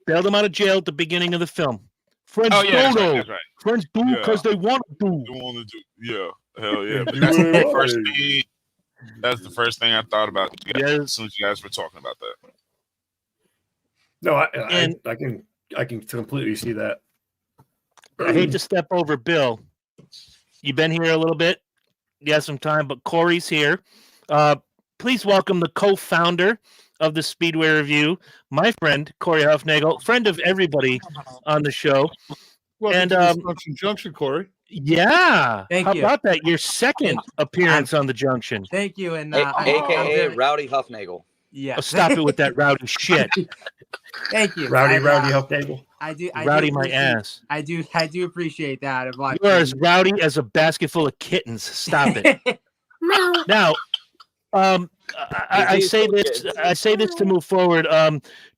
Bailed him out of jail at the beginning of the film. Friends that's right. Friends do because they want to do. They want to do. Yeah, hell yeah. But that's the first thing. That's the first thing I thought about as soon as you guys were talking about that. No, I can completely see that. I hate to step over Bill. You've been here a little bit. You have some time, but Corey's here. Please welcome the co-founder of the Speedway Review, my friend, Corey Huffnagel, friend of everybody on the show. Welcome to Dysfunction Junction, Corey. Yeah. Thank you. How about that? Your second appearance on the Junction. Thank you. And AKA Rowdy Huffnagel. Yeah. Oh, stop it with that rowdy shit. Thank you. Rowdy Huffnagel. Rowdy my ass. I do appreciate that. You are as rowdy as a basket full of kittens. Stop it. Now, I say this to move forward.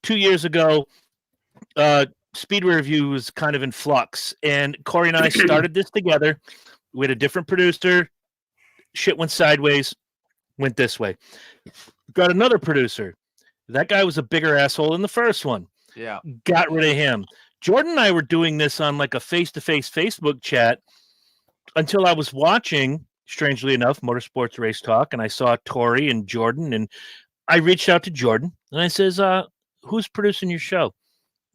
2 years ago, Speedway Review was kind of in flux, and Corey and I started this together. We had a different producer. Shit went sideways, went this way. Got another producer. That guy was a bigger asshole than the first one. Yeah. Got rid of him. Jordan and I were doing this on like a face-to-face Facebook chat until I was watching, strangely enough, Motorsports Race Talk, and I saw Tori and Jordan, and I reached out to Jordan, and I says, who's producing your show?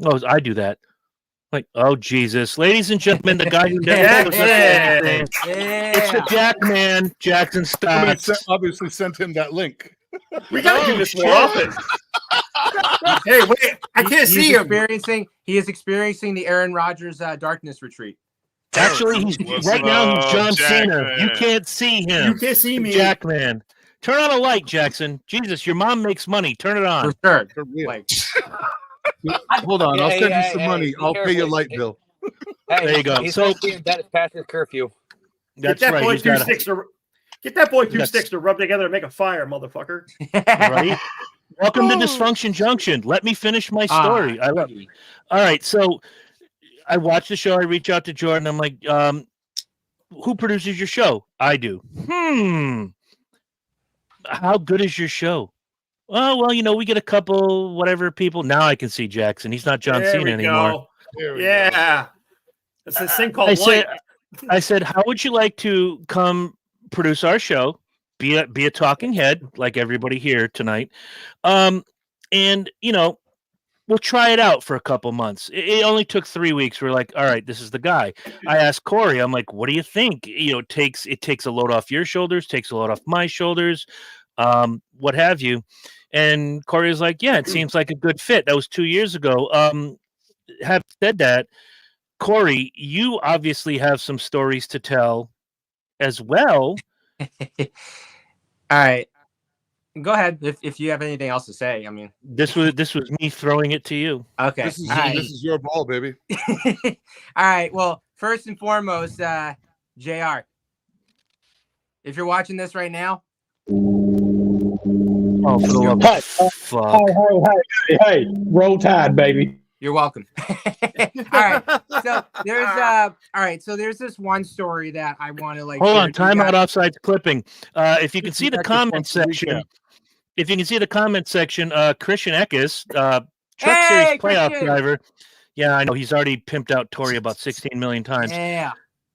Oh, I do that. Like, oh, Jesus. Ladies and gentlemen, the guy who does everything. It's the Jack Man, Jackson Stotts. Somebody obviously sent him that link. We gotta do this more often. Hey, wait! I can't see him. He is experiencing the Aaron Rodgers darkness retreat. Actually, he's John Cena. You can't see him. You can't see me, Jackman. Turn on a light, Jackson. Jesus, your mom makes money. Turn it on. For sure. Like, hold on, I'll send you some money. I'll pay your light bill. There you go. He's So that is past his curfew. That's get that right. boy Get that boy two sticks to rub together and make a fire, motherfucker. Right? Welcome to Dysfunction Junction. Let me finish my story. I love you. All right. So I watch the show. I reach out to Jordan. I'm like, who produces your show? I do. How good is your show? Oh, well, we get a couple, whatever people. Now I can see Jackson. He's not John Cena anymore. Yeah. It's this thing called light. I said, how would you like to come produce our show, be a talking head like everybody here tonight, and we'll try it out for a couple months. It only took 3 weeks. We're like, all right, this is the guy. I asked Corey, I'm like, what do you think? It takes a load off your shoulders, takes a load off my shoulders, what have you. And Corey was like, yeah, it seems like a good fit. That was 2 years ago. have said that, Corey, you obviously have some stories to tell as well. All right. Go ahead if you have anything else to say. I mean, This was me throwing it to you. okay. This is All right. this is your ball, baby. All right. Well, first and foremost, JR, if you're watching this right now, Oh, for the love Hey, of fuck. hey, roll tide, baby. you're welcome. All right. So there's this one story that I want to like. Hold share on, with you timeout guys. offsides clipping. If you can see the Eckes comment wants to section, recap. if you can see the comment section, Christian Eckes, Truck Hey, Series playoff Christian! driver. Yeah, I know he's already pimped out Tori about 16 million times. Yeah.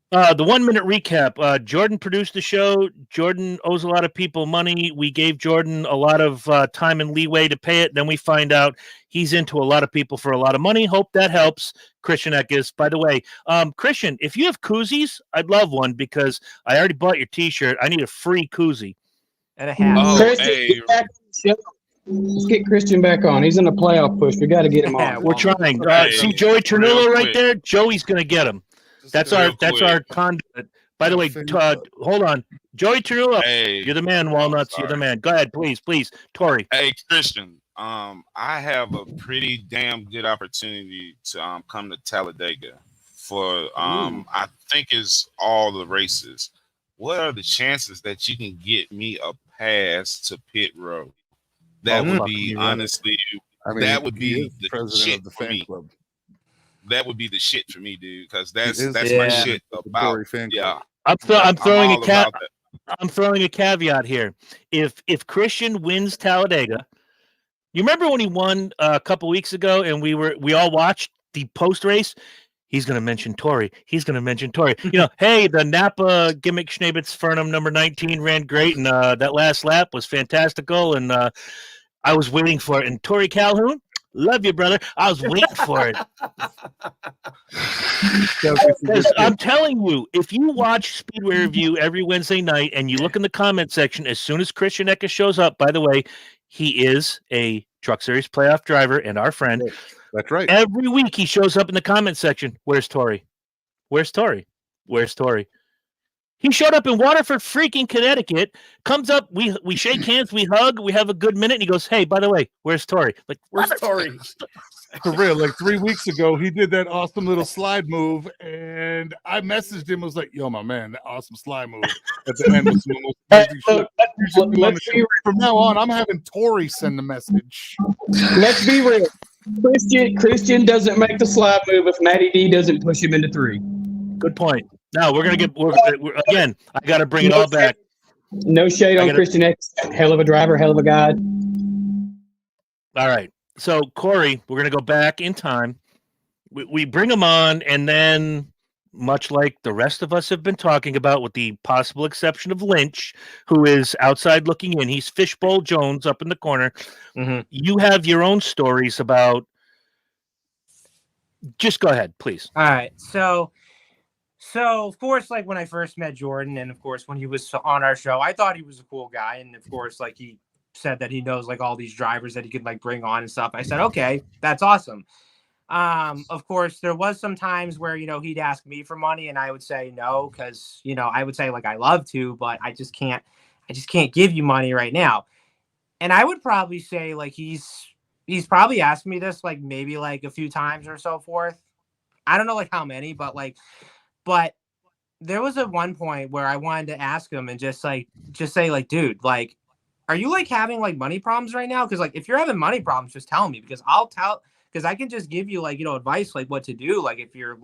The 1 minute recap. Jordan produced the show. Jordan owes a lot of people money. We gave Jordan a lot of time and leeway to pay it. Then we find out he's into a lot of people for a lot of money. Hope that helps. Christian Eckes. By the way, Christian, if you have koozies, I'd love one because I already bought your T-shirt. I need a free koozie. And a hat. Oh, Christian, hey. get back on the show. Let's get Christian back on. He's in a playoff push. We got to get him Yeah, on. We're well, trying. Hey, See Joey real Ternullo right quick. there. Joey's gonna get him. That's Real our quick. conduit. By the way, hold on, Joey Ternullo. Hey, You're the man, Walnuts. You're the sorry. man. Go ahead, please, Tori. Hey, Christian. I have a pretty damn good opportunity to come to Talladega for I think it's all the races. What are the chances that you can get me a pass to pit road? That would be honestly, that would be the president shit of the for fan me. club. That would be the shit for me, dude, because that's is my the shit about. Tory fan club. Yeah, I'm throwing a all about that. I'm throwing a caveat here. If Christian wins Talladega, you remember when he won a couple weeks ago, and we all watched the post race. He's going to mention Tori. He's going to mention Tori. You know, hey, the Napa Gimmick Schnabitz Fernum number 19 ran great, and that last lap was fantastical, and I was waiting for it. And Tori Calhoun, love you, brother. I was waiting for it. Because I'm telling you, if you watch Speedway Review every Wednesday night and you look in the comment section, as soon as Christian Eckes shows up, by the way, he is a Truck Series playoff driver and our friend. That's right. Every week he shows up in the comment section. Where's Tori? Where's Tori? Where's Tori? He showed up in Waterford, freaking Connecticut. Comes up, we shake hands, we hug, we have a good minute, and he goes, "Hey, by the way, where's Tori?" Like, Where's Tori? For real, like 3 weeks ago, he did that awesome little slide move, and I messaged him. Was like, "Yo, my man, that awesome slide move at the end was some of the most Hey, amazing shit. look, You should be on the let's show." be, From now on, I'm having Tori send the message. let's be real. Christian doesn't make the slide move if Matty D doesn't push him into 3. good point. Now we're again. I got to bring it all back. No shade on Christian X. Hell of a driver, hell of a guy. All right. So Corey, we're gonna go back in time. We bring him on, and then, much like the rest of us have been talking about, with the possible exception of Lynch, who is outside looking in, he's Fishbowl Jones up in the corner. Mm-hmm. You have your own stories about. Just go ahead, please. All right. So of course, like when I first met Jordan, and of course when he was on our show, I thought he was a cool guy, and of course, like he said that he knows like all these drivers that he could like bring on and stuff. I said, okay, that's awesome. Of course, there was some times where he'd ask me for money, and I would say no, because I would say like I love to, but I just can't give you money right now. And I would probably say like he's probably asked me this like maybe like a few times or so forth. I don't know like how many, but there was at one point where I wanted to ask him and just say like, dude, like, are you like having like money problems right now? Because like if you're having money problems, just tell me, because because I can just give you like advice like what to do, like if you're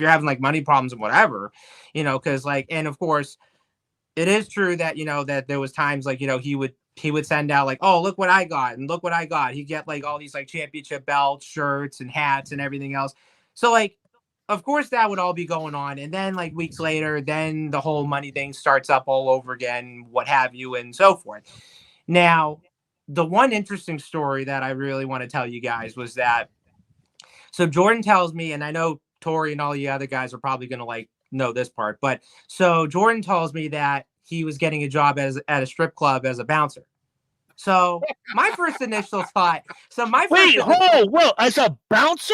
having like money problems and whatever, because like, and of course it is true that that there was times like he would send out like, oh, look what I got, and look what I got. He'd get like all these like championship belts, shirts, and hats and everything else. So like, of course that would all be going on. And then like weeks later, then the whole money thing starts up all over again, what have you, and so forth. Now, the one interesting story that I really want to tell you guys was that, so Jordan tells me, and I know Tori and all the other guys are probably going to like know this part, but so Jordan tells me that he was getting a job at a strip club as a bouncer. So my first initial thought. So my Wait, first. whoa, as a bouncer?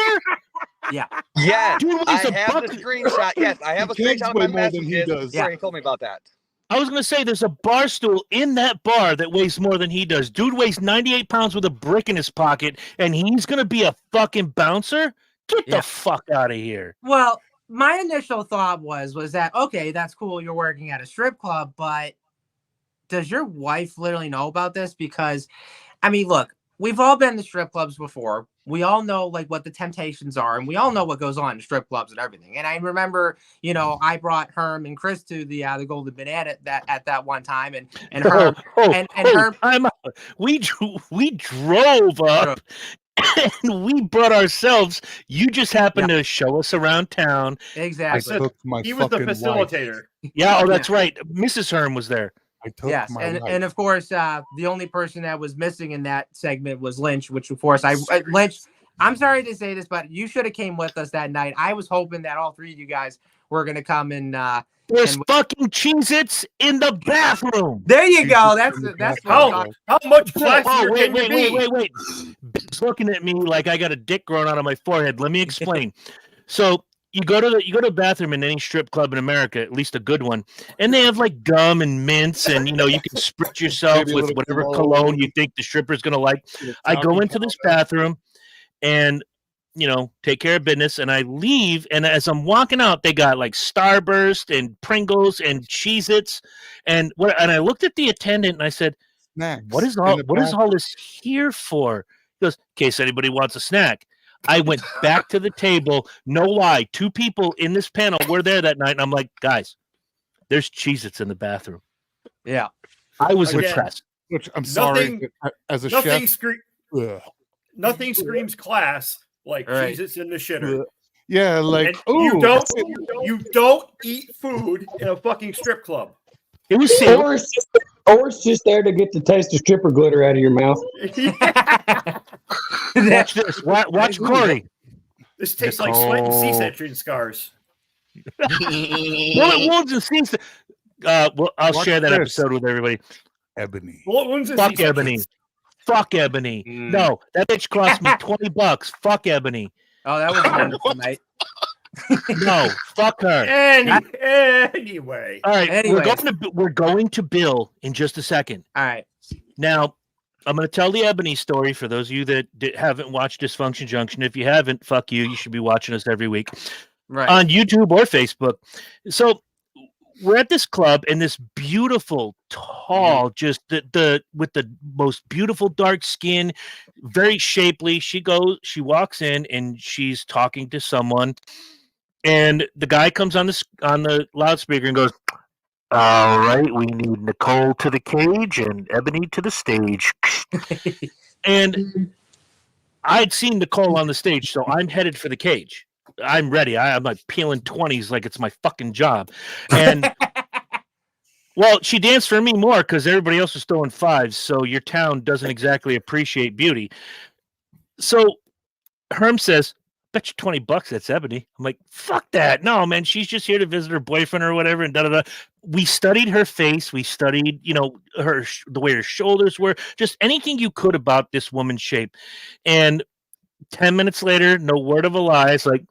Yeah. Yes, Dude was I a have the bucket. screenshot. Yes, I have a He gives screenshot of way my more than he messages does. where he told me about that. I was gonna say there's a bar stool in that bar that weighs more than he does. Dude weighs 98 pounds with a brick in his pocket, and he's gonna be a fucking bouncer? Get Yeah. the fuck out of here. Well, my initial thought was that okay, that's cool. You're working at a strip club, but does your wife literally know about this? Because, I mean, look, we've all been to strip clubs before. We all know like what the temptations are, and we all know what goes on in strip clubs and everything. And I remember, you know, I brought Herm and Chris to the Golden Banana at that one time, and Herm and Herm. Time out. We drove up. And we brought ourselves. You just happened to show us around town. Exactly. He was the facilitator. Yeah, oh, that's right. Mrs. Herm was there. I took Yes, my and of course, the only person that was missing in that segment was Lynch, which of course Lynch. I'm sorry to say this, but you should have came with us that night. I was hoping that all three of you guys were gonna come and. There's fucking Cheez-Its in the bathroom. There you go. That's how much classier Oh, wait. be? Looking at me like I got a dick growing out of my forehead. Let me explain. So you go to a bathroom in any strip club in America, at least a good one, and they have like gum and mints, and you know you can spritz yourself Maybe a with little whatever cologne. cologne you think the stripper's gonna like. I go into this bathroom, and you know, take care of business, and I leave. And as I'm walking out, they got like Starburst and Pringles and Cheez-Its, and I looked at the attendant and I said, Snacks "What is all this here for?" He goes, "In case anybody wants a snack." I went back to the table. No lie, 2 people in this panel were there that night, and I'm like, "Guys, there's Cheez-Its in the bathroom." Yeah, I was Again, impressed. Which I'm sorry, as a chef. Nothing screams class like Right. Cheez-Its in the shitter. Yeah, like And you don't eat food in a fucking strip club. It was sealed. Or it's just there to get the taste of stripper glitter out of your mouth. Watch this. Watch Corey. This tastes like sweat and C-section scars. Bullet wounds and scenes. Well, I'll Watch share that this. episode with everybody. Ebony. Bullet wounds and Fuck C-sections. Ebony. Fuck Ebony. No, that bitch cost me $20. Fuck Ebony. Oh, that was a wonderful night. No, fuck her. Anyway. All right, Anyways. we're going to Bill in just a second. All right. Now, I'm going to tell the Ebony story for those of you that haven't watched Dysfunction Junction. If you haven't, fuck you. You should be watching us every week Right. on YouTube or Facebook. So we're at this club, and this beautiful, tall, just the with the most beautiful dark skin, very shapely. She walks in, and she's talking to someone, and the guy comes on the loudspeaker and goes, "All right, we need Nicole to the cage and Ebony to the stage." And I'd seen Nicole on the stage, so I'm headed for the cage. I'm ready. I'm like peeling 20s like it's my fucking job. And well, she danced for me more because everybody else was throwing 5s, so your town doesn't exactly appreciate beauty. So Herm says, "Bet you $20 that's Ebony." I'm like, "Fuck that. No, man, she's just here to visit her boyfriend or whatever." And da-da-da. We studied her face. We studied, you know, the way her shoulders were, just anything you could about this woman's shape. And 10 minutes later, no word of a lie. It's like,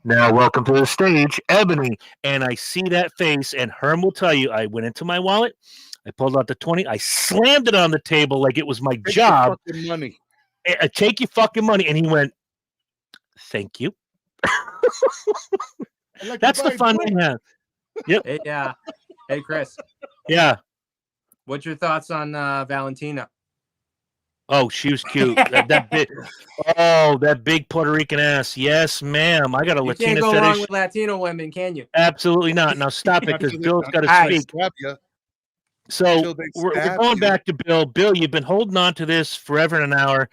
"Now, welcome to the stage, Ebony." And I see that face, and Herm will tell you, I went into my wallet, I pulled out the 20, I slammed it on the table like it was my job. Fucking money. I take your fucking money. And he went, "Thank you." That's the fun we have. Yep. Hey, hey, Chris. Yeah. What's your thoughts on Valentina? Oh, she was cute. that big Puerto Rican ass. Yes, ma'am. I got a You Latina can't go fetish. wrong with Latino women, can you? Absolutely not. Now stop it, because Bill's got to Right. speak. So Till they we're stab going you. back to Bill. Bill, you've been holding on to this forever and an hour.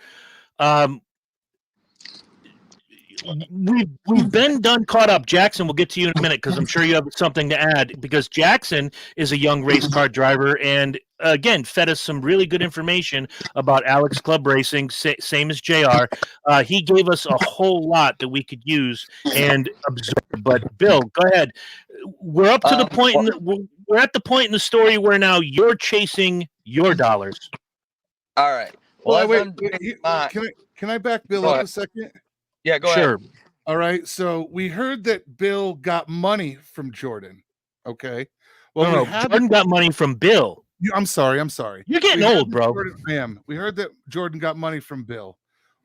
We've been caught up. Jackson, we'll get to you in a minute because I'm sure you have something to add, because Jackson is a young race car driver and again fed us some really good information about Alex Club Racing, same as JR. He gave us a whole lot that we could use and absorb. But Bill, go ahead. We're up to the point we're at the point in the story where now you're chasing your dollars. All right. Well, as wait, I'm doing my- can I back Bill Go up ahead. a second? yeah, go Sure. ahead. All right. So we heard that Bill got money from Jordan. Okay. Well, No, Jordan got money from Bill. I'm sorry. You're getting We heard old, that bro. we heard that Jordan got money from Bill.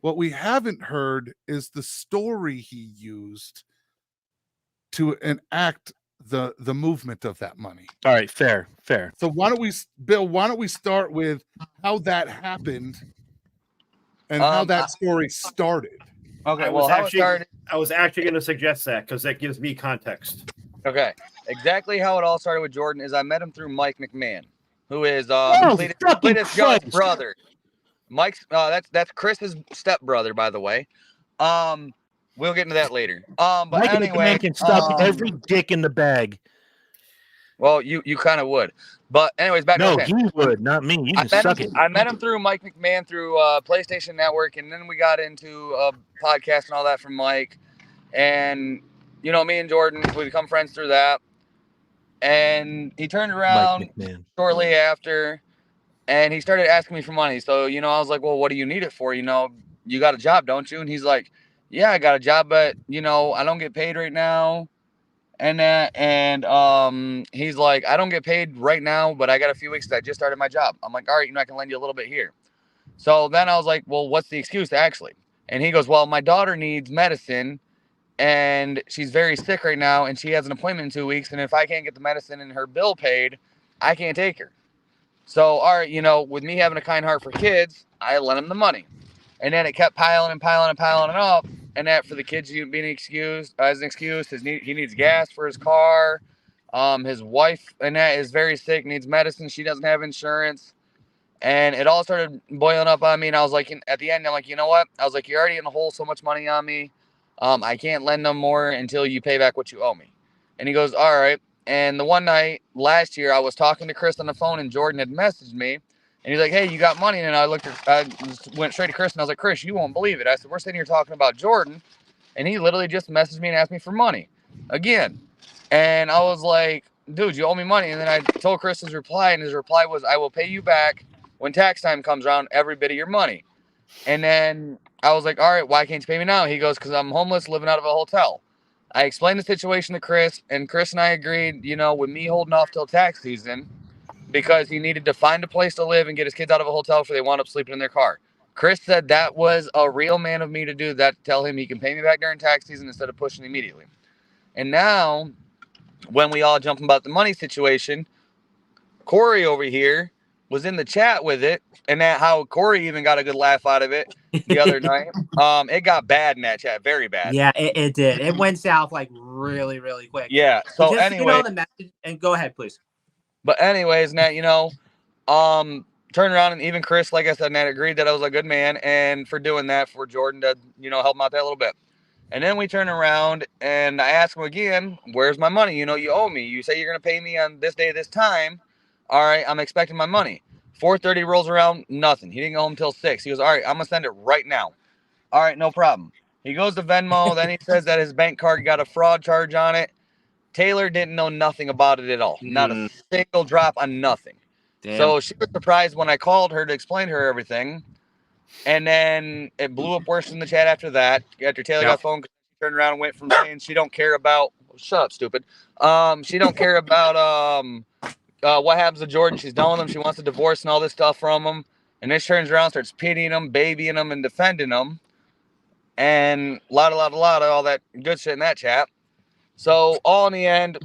What we haven't heard is the story he used to enact the movement of that money. All right, fair. So why don't we start with how that happened and how that story started? Okay, I well, was how it actually, started. I was actually going to suggest that because that gives me context. Okay, exactly how it all started with Jordan is I met him through Mike McMahon, who is Oh, Cletus fucking John's Christ. brother. Mike's that's Chris's stepbrother, by the way. We'll get into that later. But Mike anyway, McMahon can stop every dick in the bag. well, you kind of would. But anyways, back to No, what I was saying. he would, not me. You can suck it. I met him through Mike McMahon through PlayStation Network, and then we got into podcast and all that from Mike. And you know, me and Jordan, we become friends through that. And he turned around Mike McMahon. shortly after, and he started asking me for money. So you know, I was like, "Well, what do you need it for? You know, you got a job, don't you?" And he's like, "Yeah, I got a job, but you know, I don't get paid right now." And he's like, I don't get paid right now, but I got a few weeks that I just started my job. I'm like, all right, you know, I can lend you a little bit here. So then I was like, well, what's the excuse actually? And he goes, well, my daughter needs medicine and she's very sick right now and she has an appointment in 2 weeks. And if I can't get the medicine and her bill paid, I can't take her. So, all right, you know, with me having a kind heart for kids, I lent him the money. And then it kept piling up. And that for the kids being excused as an excuse, he needs gas for his car. His wife Annette is very sick, needs medicine. She doesn't have insurance, and it all started boiling up on me. And I was like, at the end, I'm like, you know what? I was like, you're already in the hole, so much money on me. I can't lend no more until you pay back what you owe me. And he goes, all right. And the one night last year, I was talking to Chris on the phone, and Jordan had messaged me. And he's like, hey, you got money? And I went straight to Chris and I was like, Chris, you won't believe it. I said, we're sitting here talking about Jordan. And he literally just messaged me and asked me for money again. And I was like, dude, you owe me money. And then I told Chris his reply. And his reply was, I will pay you back when tax time comes around, every bit of your money. And then I was like, all right, why can't you pay me now? He goes, because I'm homeless, living out of a hotel. I explained the situation to Chris. And Chris and I agreed, you know, with me holding off till tax season, because he needed to find a place to live and get his kids out of a hotel before they wound up sleeping in their car. Chris said that was a real man of me to do that, to tell him he can pay me back during tax season instead of pushing immediately. And now, when we all jump about the money situation, Corey over here was in the chat with it, and that how Corey even got a good laugh out of it the other night. It got bad in that chat, very bad. Yeah, it did. It went south like really, really quick. Yeah. So just, anyway, you know the message, and go ahead, please. But anyways, Nat, you know, turned around and even Chris, like I said, Nat agreed that I was a good man and for doing that for Jordan to, you know, help him out that little bit. And then we turn around and I ask him again, where's my money? You know, you owe me. You say you're going to pay me on this day, this time. All right, I'm expecting my money. 4:30 rolls around, nothing. He didn't go home till 6. He goes, all right, I'm going to send it right now. All right, no problem. He goes to Venmo. Then he says that his bank card got a fraud charge on it. Taylor didn't know nothing about it at all. Not a single drop on nothing. Damn. So she was surprised when I called her to explain to her everything. And then it blew up worse in the chat after that. After Taylor got the phone, she turned around and went from saying she don't care about shut up, stupid. She don't care about what happens to Jordan. She's done with him. She wants a divorce and all this stuff from him. And then she turns around, starts pitying him, babying him, and defending him. And a lot of all that good shit in that chat. So all in the end,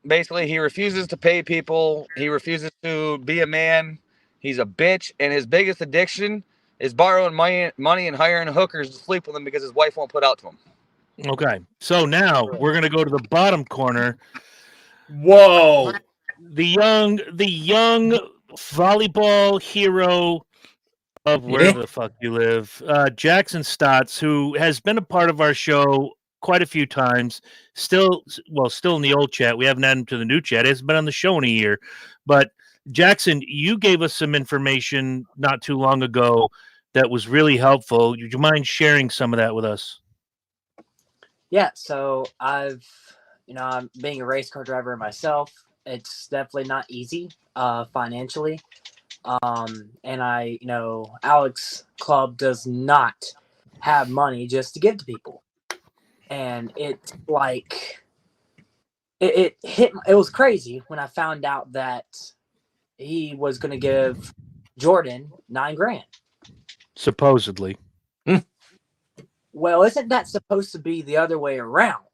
basically he refuses to pay people. He refuses to be a man. He's a bitch. And his biggest addiction is borrowing money and hiring hookers to sleep with him because his wife won't put out to him. Okay. So now we're going to go to the bottom corner. Whoa. The young volleyball hero of wherever the fuck you live, Jackson Stotts, who has been a part of our show quite a few times, still in the old chat. We haven't added him to the new chat. He hasn't been on the show in a year. But Jackson, you gave us some information not too long ago that was really helpful. Would you mind sharing some of that with us? Yeah, so I'm being a race car driver myself. It's definitely not easy financially, And Alex Club does not have money just to give to people. And it's like, it was crazy when I found out that he was going to give Jordan $9,000. Supposedly. Well, isn't that supposed to be the other way around?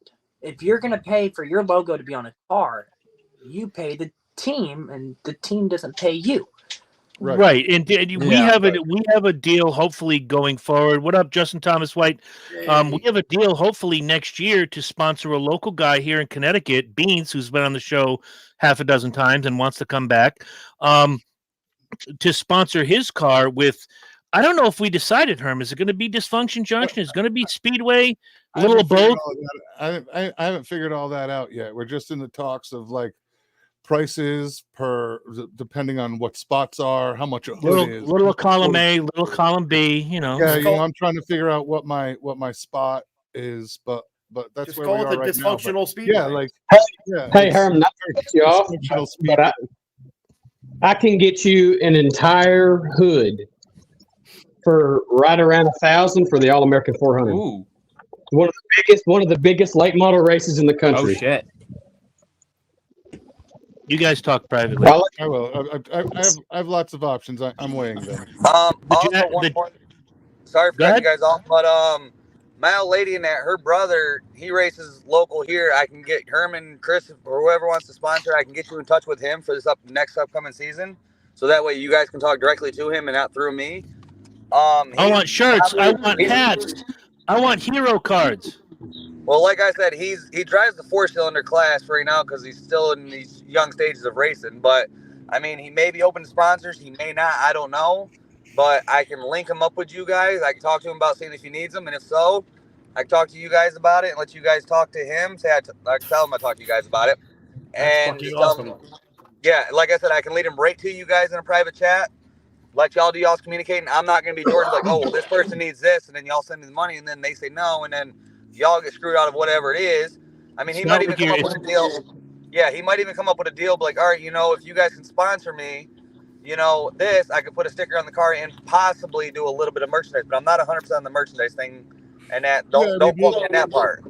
If you're going to pay for your logo to be on a car, you pay the team, and the team doesn't pay you. Right. And we have a deal hopefully going forward. What up, Justin Thomas White? We have a deal hopefully next year to sponsor a local guy here in Connecticut, Beans, who's been on the show half a dozen times and wants to come back, to sponsor his car with, I don't know if we decided, Herm, is it going to be Dysfunction Junction? Is it going to be Speedway? A little of both? I haven't figured all that out yet. We're just in the talks of like prices depending on what spots are, how much a hood is. Little column A, little column B, Yeah, I'm trying to figure out what my spot is, but that's Just where call we it are the right now. dysfunctional Speedway. Yeah, Hey, Herm, not to cut you off, but I can get you an entire hood for right around $1,000 for the All-American 400. Ooh. One of the biggest late model races in the country. Oh shit. You guys talk privately. I will. I have lots of options. I'm weighing them. Also, one point. Sorry for cutting you guys off, but my old lady and her brother, he races local here. I can get Herman, Chris, or whoever wants to sponsor. I can get you in touch with him for this next upcoming season, so that way you guys can talk directly to him and not through me. I want shirts. I want hats. I want hero cards. Well, like I said, he drives the 4-cylinder class right now because he's still in these young stages of racing. But I mean, he may be open to sponsors. He may not. I don't know. But I can link him up with you guys. I can talk to him about seeing if he needs them, and if so, I can talk to you guys about it and let you guys talk to him. I can tell him I talked to you guys about it, and That's fucking tell him, yeah, like I said, I can lead him right to you guys in a private chat. Let y'all do y'all's communicating. I'm not going to be Jordan like, oh, well, this person needs this, and then y'all send me the money, and then they say no, and then y'all get screwed out of whatever it is. I mean, he might even come up with a deal. Yeah, he might even come up with a deal, like, all right, if you guys can sponsor me, this, I could put a sticker on the car and possibly do a little bit of merchandise, but I'm not 100% on the merchandise thing, and that don't quote me in that part.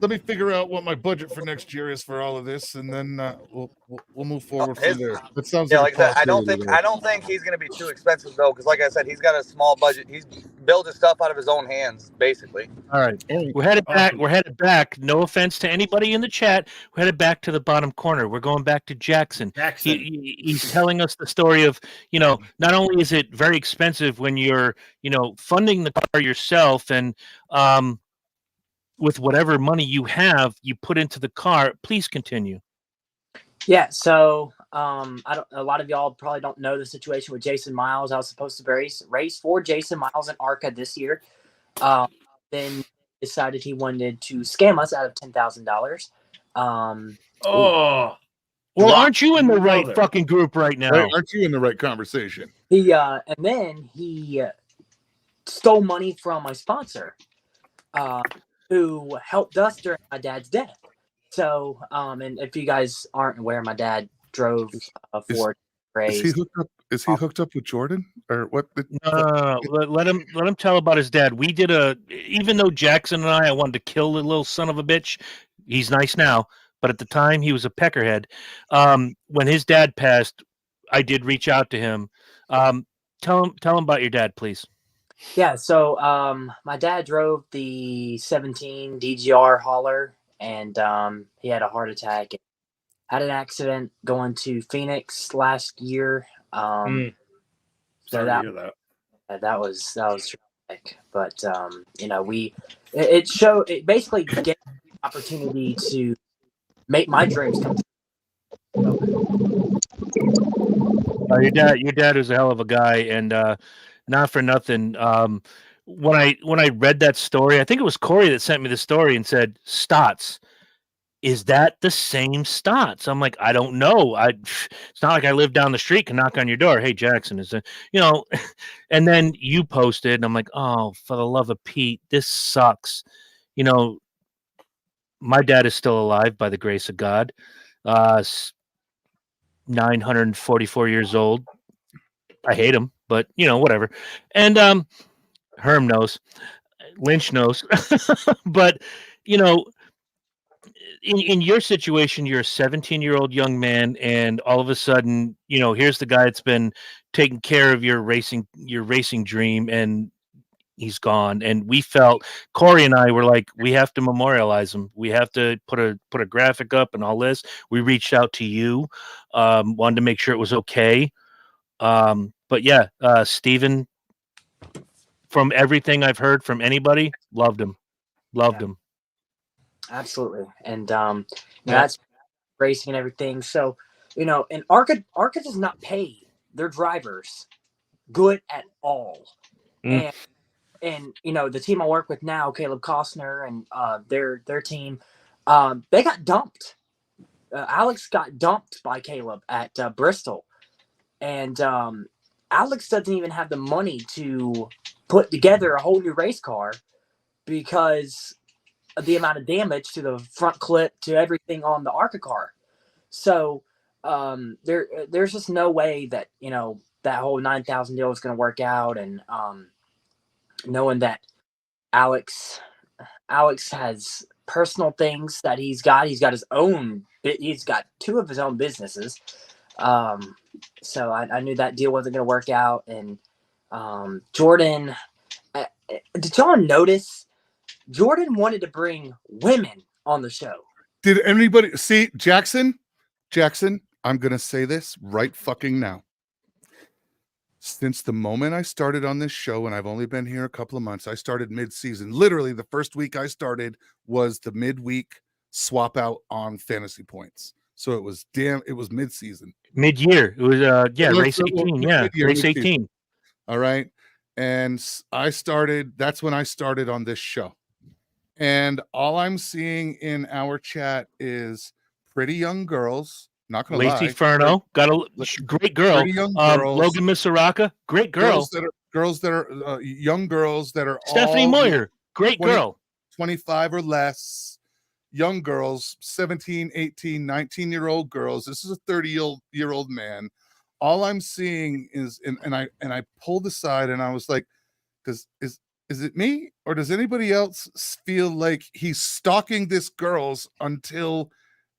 Let me figure out what my budget for next year is for all of this, and then we'll move forward from there. That sounds like I said, I don't think he's going to be too expensive though, because like I said, he's got a small budget. He's built his stuff out of his own hands, basically. All right, we're headed back. We're headed back. No offense to anybody in the chat. We're headed back to the bottom corner. We're going back to Jackson. He's telling us the story of not only is it very expensive when you're funding the car yourself and with whatever money you have, you put into the car. Please continue. Yeah, so a lot of y'all probably don't know the situation with Jason Miles. I was supposed to race for Jason Miles in ARCA this year. Then decided he wanted to scam us out of $10,000. Well, aren't you in the right fucking group right now? Right, aren't you in the right conversation? And then he stole money from my sponsor, who helped us during my dad's death. So, and if you guys aren't aware, my dad drove a Ford Race. Is he hooked up with Jordan or what? No. Let him tell about his dad. We did even though Jackson and I wanted to kill the little son of a bitch. He's nice now, but at the time he was a peckerhead. When his dad passed, I did reach out to him. Tell him about your dad, please. Yeah, so my dad drove the 17 DGR hauler, and he had a heart attack. Had an accident going to Phoenix last year. Sorry So to hear that. that was traumatic. But it basically gave me the opportunity to make my dreams come true. Your dad was a hell of a guy, and not for nothing. When I read that story, I think it was Corey that sent me the story and said, "Stotts, is that the same Stotts?" I'm like, I don't know. It's not like I live down the street, can knock on your door. Hey, Jackson, is it? And then you posted, and I'm like, oh, for the love of Pete, this sucks. My dad is still alive by the grace of God. 944 years old. I hate him, but whatever. And Herm knows, Lynch knows, but in your situation, you're a 17-year-old young man, and all of a sudden, here's the guy that's been taking care of your racing dream, and he's gone. And we felt, Corey and I were like, we have to memorialize him. We have to put a graphic up and all this. We reached out to you, wanted to make sure it was okay. But yeah, Steven, from everything I've heard from anybody, loved him. Absolutely. And that's racing and everything. So, and ARCA does not pay their drivers good at all. And the team I work with now, Caleb Costner and their team, they got dumped. Alex got dumped by Caleb at Bristol. And Alex doesn't even have the money to put together a whole new race car because of the amount of damage to the front clip, to everything on the ARCA car. So there's just no way that, that whole 9,000 deal is going to work out. And knowing that Alex has personal things that he's got his own, he's got two of his own businesses. So I knew that deal wasn't going to work out. And Jordan, did y'all notice Jordan wanted to bring women on the show? Did anybody see Jackson? I'm going to say this right fucking now. Since the moment I started on this show, and I've only been here a couple of months, I started mid-season. Literally, the first week I started was the midweek swap out on fantasy points. So it was mid-season. Mid-year. It was race 18. Yeah, race 18. All right. And that's when I started on this show. And all I'm seeing in our chat is pretty young girls. Not gonna lie. Lacey Furno got a great girl. Pretty young girls. Logan Misaraka, great girl. Girls that are young girls that are Stephanie Moyer, great girl. 25 or less. Young girls, 17, 18, 19-year-old girls. This is a 30-year-old man. All I'm seeing is, and I pulled aside and I was like, is it me, or does anybody else feel like he's stalking this girls until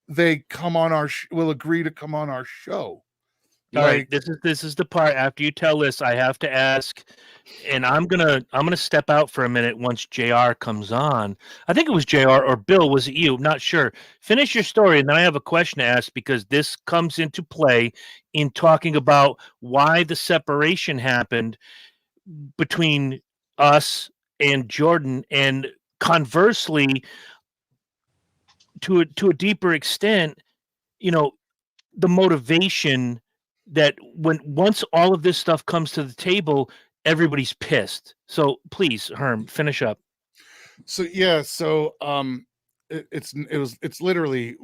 they come on will agree to come on our show? All right, this is the part. After you tell this, I have to ask, and I'm gonna step out for a minute once JR comes on. I think it was JR or Bill. Was it you? I'm not sure. Finish your story, and then I have a question to ask, because this comes into play in talking about why the separation happened between us and Jordan, and conversely, to a deeper extent, the motivation that once all of this stuff comes to the table, everybody's pissed. So please, Herm, finish up. So yeah, it's literally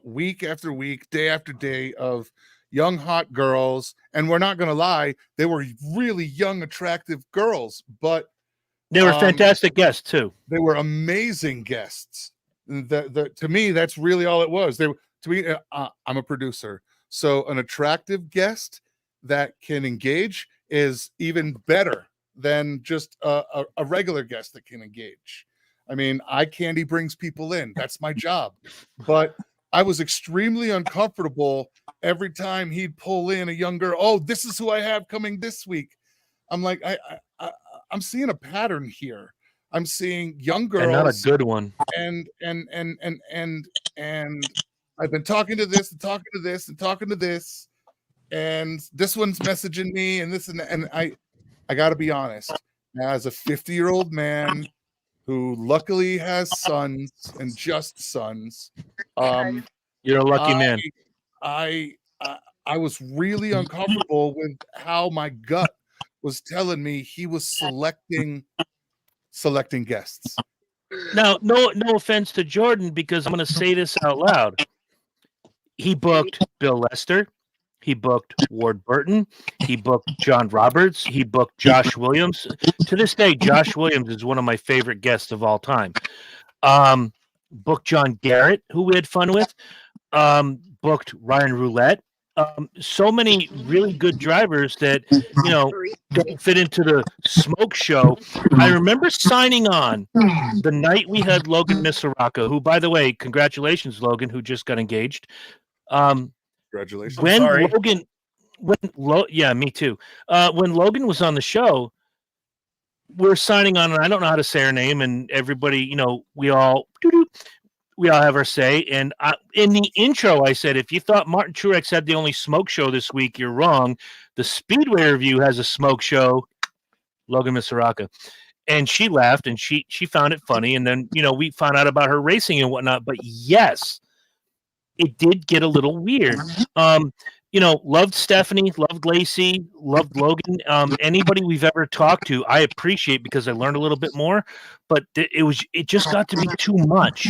week after week, day after day of young hot girls, and we're not gonna lie, they were really young, attractive girls, but they were fantastic guests too. They were amazing guests. To me, that's really all it was. I'm a producer. So an attractive guest that can engage is even better than just a regular guest that can engage. I mean, eye candy brings people in. That's my job. But I was extremely uncomfortable every time he'd pull in a young girl. Oh, this is who I have coming this week. I'm like, I'm seeing a pattern here. I'm seeing young girls, and not a good one. And I've been talking to this and talking to this and talking to this, and this one's messaging me and this, and I got to be honest. As a 50-year-old man who luckily has sons and just sons, you're a lucky man. I was really uncomfortable with how my gut was telling me he was selecting guests. Now, no offense to Jordan, because I'm going to say this out loud. He booked Bill Lester. He booked Ward Burton. He booked John Roberts. He booked Josh Williams. To this day, Josh Williams is one of my favorite guests of all time. Booked John Garrett, who we had fun with. Booked Ryan Roulette. so many really good drivers that don't fit into the smoke show. I remember signing on the night we had Logan Misaraka, who, by the way, congratulations, Logan, who just got engaged. Congratulations. When sorry. yeah, me too. When Logan was on the show, we're signing on, and I don't know how to say her name, and everybody, we all have our say. And in the intro, I said, if you thought Martin Truex had the only smoke show this week, you're wrong. The Speedway Review has a smoke show, Logan Misaraka. And she laughed, and she found it funny. And then, we found out about her racing and whatnot. But yes, it did get a little weird. Loved Stephanie, loved Lacey, loved Logan. Anybody we've ever talked to, I appreciate because I learned a little bit more. But it just got to be too much.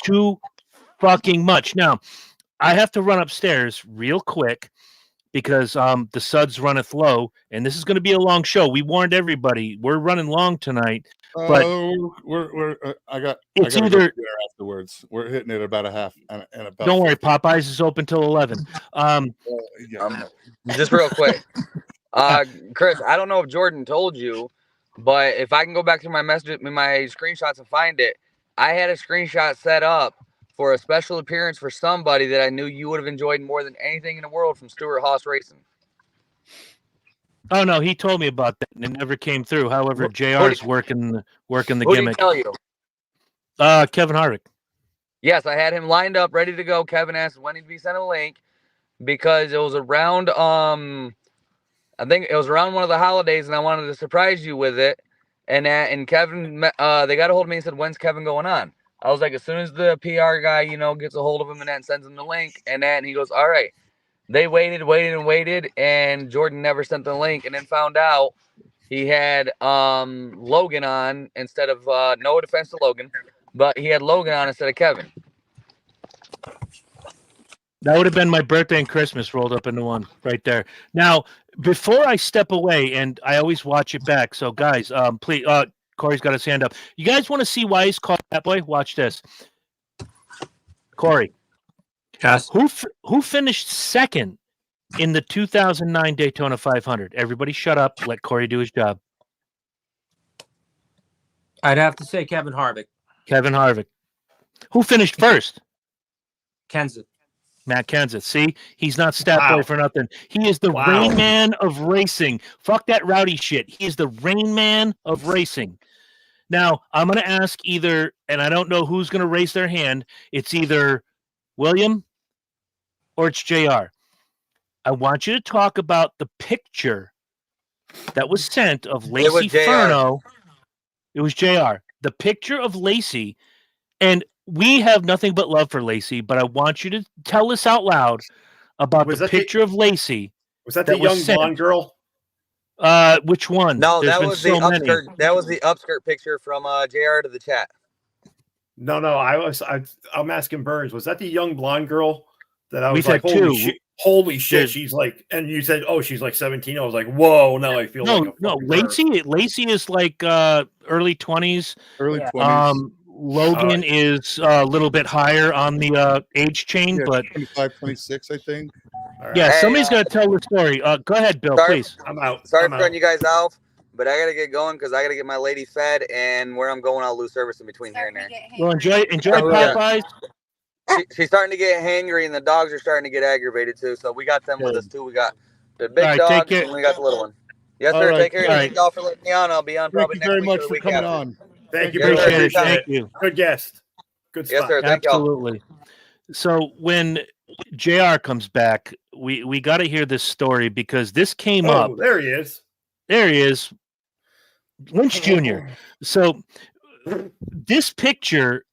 Too fucking much. Now, I have to run upstairs real quick because the suds runneth low, and this is going to be a long show. We warned everybody. We're running long tonight. But I got either go there afterwards. We're hitting it about a half and about. Don't worry, Popeyes is open till 11. Just real quick, Chris, I don't know if Jordan told you, but if I can go back to my message, my screenshots and find it, I had a screenshot set up for a special appearance for somebody that I knew you would have enjoyed more than anything in the world from Stuart Haas Racing. Oh no, he told me about that and it never came through. However, JR's working the Who did he gimmick. tell you? Kevin Harvick. Yes, I had him lined up, ready to go. Kevin asked when he'd be sent a link because it was around I think it was around one of the holidays, and I wanted to surprise you with it. And Kevin, they got a hold of me and said, "When's Kevin going on?" I was like, as soon as the PR guy, gets a hold of him and sends him the link, and he goes, "All right." They waited, and Jordan never sent the link, and then found out he had Logan on instead of no defense to Logan, but he had Logan on instead of Kevin. That would have been my birthday and Christmas rolled up into one right there. Now, before I step away, and I always watch it back, so guys, please, Corey's got his hand up. You guys want to see why he's called that boy? Watch this. Corey. Yes. Who finished second in the 2009 Daytona 500? Everybody shut up. Let Corey do his job. I'd have to say Kevin Harvick. Kevin Harvick. Who finished first? Kenseth. Matt Kenseth. See, he's not stat boy for nothing. He is the Wow. Rain Man of racing. Fuck that rowdy shit. He is the Rain Man of racing. Now, I'm going to ask either, and I don't know who's going to raise their hand. It's either William or it's JR. I want you to talk about the picture that was sent of Lacey Furno. It was JR. The picture of Lacey, and we have nothing but love for Lacey, but I want you to tell us out loud about the picture of Lacey. Was that the young blonde girl? Which one? No, There's that been was so the many. upskirt. That was the upskirt picture from JR to the chat. No, I'm asking Burns. Was that the young blonde girl that I was We've like, had two. holy shit, she's like, and you said, oh, she's like 17. I was like, whoa, now I feel like a Lacey is like early 20s. Early 20s. Logan is a little bit higher on the age chain, but 25, 26, I think. Right. Yeah, Hey, somebody's got to tell the story. Go ahead, Bill, please. I'm out. Sorry for cutting you guys off, but I got to get going because I got to get my lady fed, and where I'm going, I'll lose service in between here and there. Well, enjoy Popeyes. She's starting to get hangry, and the dogs are starting to get aggravated too. So we got them with us too. We got the big dog, and we got the little one. Yes, sir. Take care. Thank y'all for letting me on. I'll be on probably next week. Thank you very much for coming on. Thank you. Appreciate it. Thank you. Good guest. Good stuff. Yes, sir. Thank y'all. Absolutely. So when JR comes back, we got to hear this story because this came up. There he is. There he is. Lynch Jr. So this picture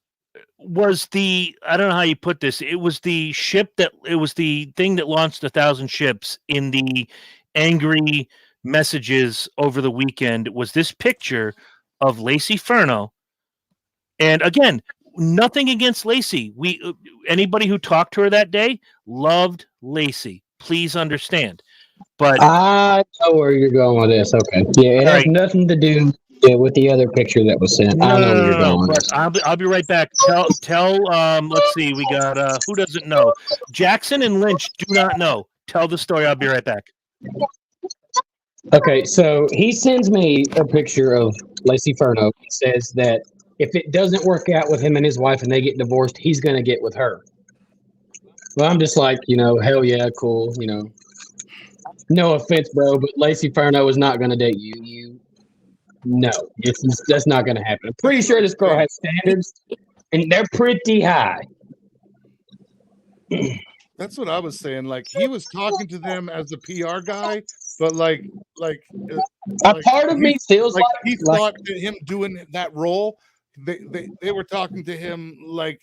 was I don't know how you put this. It was the thing that launched 1,000 ships in the angry messages over the weekend was this picture of Lacey Furno. And again, nothing against Lacey. Anybody who talked to her that day loved Lacey. Please understand. But I know where you're going with this. Okay. Yeah, it has nothing to do with the other picture that was sent. I know where you're going with this. I'll be right back. Tell let's see, we got who doesn't know? Jackson and Lynch do not know. Tell the story. I'll be right back. Okay, so he sends me a picture of Lacey Furno. He says that if it doesn't work out with him and his wife and they get divorced, he's going to get with her. Well, I'm just like, hell yeah, cool. No offense, bro, but Lacey Furno is not going to date you. No, that's not going to happen. I'm pretty sure this girl has standards, and they're pretty high. That's what I was saying. Like, he was talking to them as a PR guy, but like a part of me feels like he thought that him doing that role, they were talking to him like,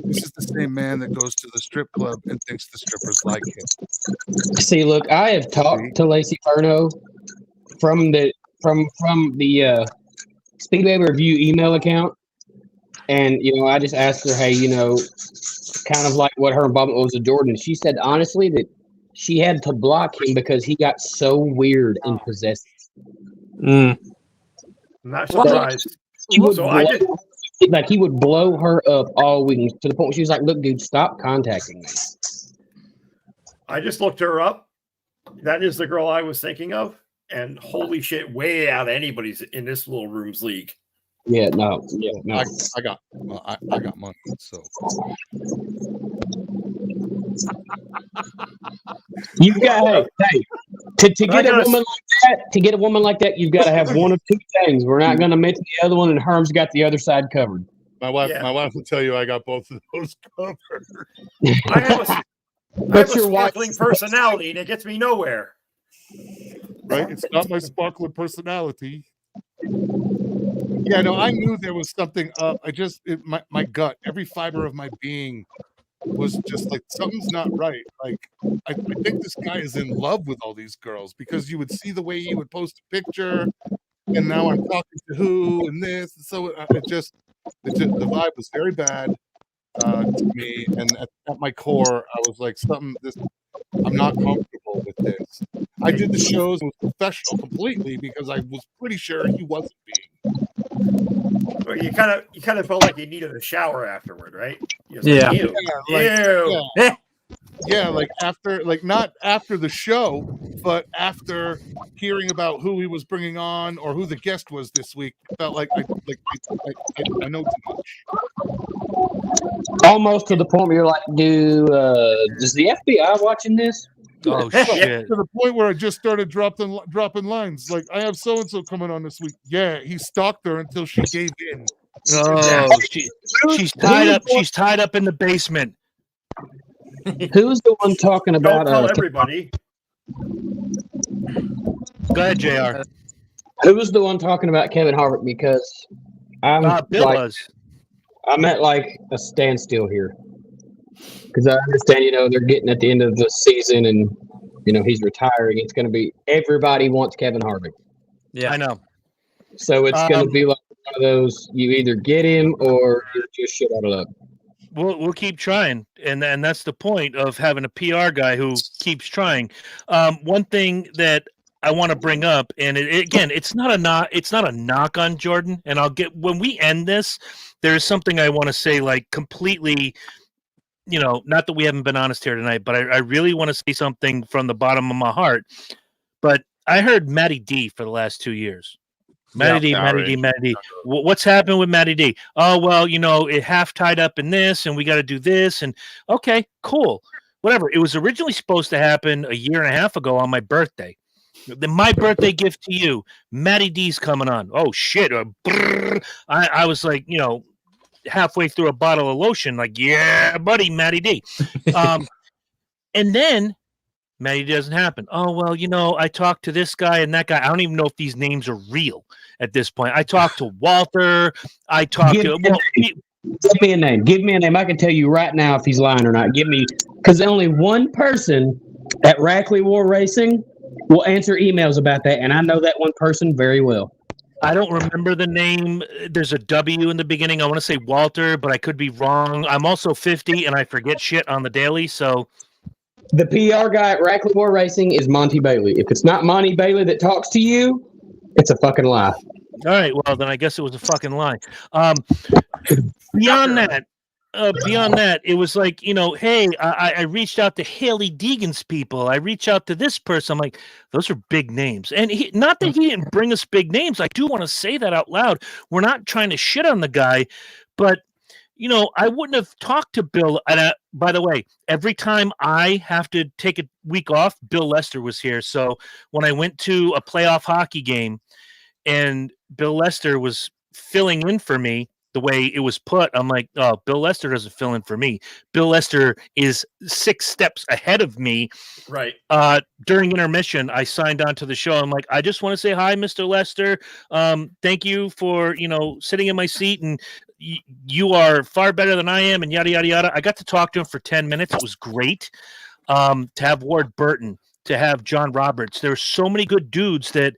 this is the same man that goes to the strip club and thinks the strippers like him. See, look, I have talked to Lacey Furno from the Speedway Review email account, and I just asked her, hey, kind of like what her involvement was with Jordan. She said honestly that she had to block him because he got so weird and possessive. I'm not surprised. He would blow her up all week to the point where she was like, look, dude, stop contacting me. I just looked her up. That is the girl I was thinking of. And holy shit, way out of anybody's in this little room's league. Yeah, no. I got money, so you've got to get a woman like that. To get a woman like that, you've got to have one of two things. We're not going to mention the other one, and Herm's got the other side covered. My wife will tell you I got both of those covered. I have a sparkling personality, and it gets me nowhere. Right? It's not my sparkling personality. Yeah, no, I knew there was something up. My gut, every fiber of my being was just like, something's not right. Like, I think this guy is in love with all these girls, because you would see the way he would post a picture, and now I'm talking to who and this. And so the vibe was very bad to me. And at my core, I was like, I'm not comfortable with this. I did the shows and was professional completely because I was pretty sure he wasn't being. Well, you kind of felt like you needed a shower afterward, right? Yeah. Ew. Yeah, like after, like not after the show, but after hearing about who he was bringing on or who the guest was this week, felt like I know too much. Almost to the point where you're like, is the FBI watching this? Oh shit! To the point where I just started dropping lines like, I have so and so coming on this week. Yeah, he stalked her until she gave in. Oh, she's tied up. She's tied up in the basement. Who's the one talking about? Don't tell everybody. Go ahead, JR. Who was the one talking about Kevin Harvick? Because Bill was. I'm at like a standstill here. Because I understand, they're getting at the end of the season and, he's retiring. It's going to be everybody wants Kevin Harvick. Yeah, I know. So it's going to be like one of those, you either get him or you're just shit out of luck. We'll keep trying, and that's the point of having a PR guy who keeps trying. One thing that I want to bring up, and it's not a knock on Jordan. And when we end this, there's something I want to say, like completely. Not that we haven't been honest here tonight, but I really want to say something from the bottom of my heart. But I heard Matty D for the last 2 years. Matty D. What's happened with Matty D? Oh, well, it half tied up in this, and we got to do this. And okay, cool. Whatever. It was originally supposed to happen a year and a half ago on my birthday. My birthday gift to you, Matty D's coming on. Oh, shit. I was like, halfway through a bottle of lotion, like, yeah, buddy, Matty D. And then Matty D doesn't happen. Oh, well, I talked to this guy and that guy. I don't even know if these names are real at this point. I talked to Walter. Give me a name. Give me a name. I can tell you right now if he's lying or not. Because only one person at Rackley War Racing will answer emails about that, and I know that one person very well. I don't remember the name. There's a W in the beginning. I want to say Walter, but I could be wrong. I'm also 50, and I forget shit on the daily, so... The PR guy at Rackley War Racing is Monty Bailey. If it's not Monty Bailey that talks to you, it's a fucking lie. All right, well, then I guess it was a fucking lie. Beyond that, beyond that, it was like, hey, I reached out to Haley Deegan's people. I reached out to this person. I'm like, those are big names. And not that he didn't bring us big names. I do want to say that out loud. We're not trying to shit on the guy, but I wouldn't have talked to Bill. And by the way, every time I have to take a week off, Bill Lester was here. So when I went to a playoff hockey game and Bill Lester was filling in for me, the way it was put, I'm like, oh, Bill Lester doesn't fill in for me. Bill Lester is 6 steps ahead of me. Right. During intermission, I signed on to the show. I'm like, I just want to say hi, Mr. Lester. Thank you for, sitting in my seat, and you are far better than I am, and yada, yada, yada. I got to talk to him for 10 minutes. It was great. To have Ward Burton, to have John Roberts. There's so many good dudes that,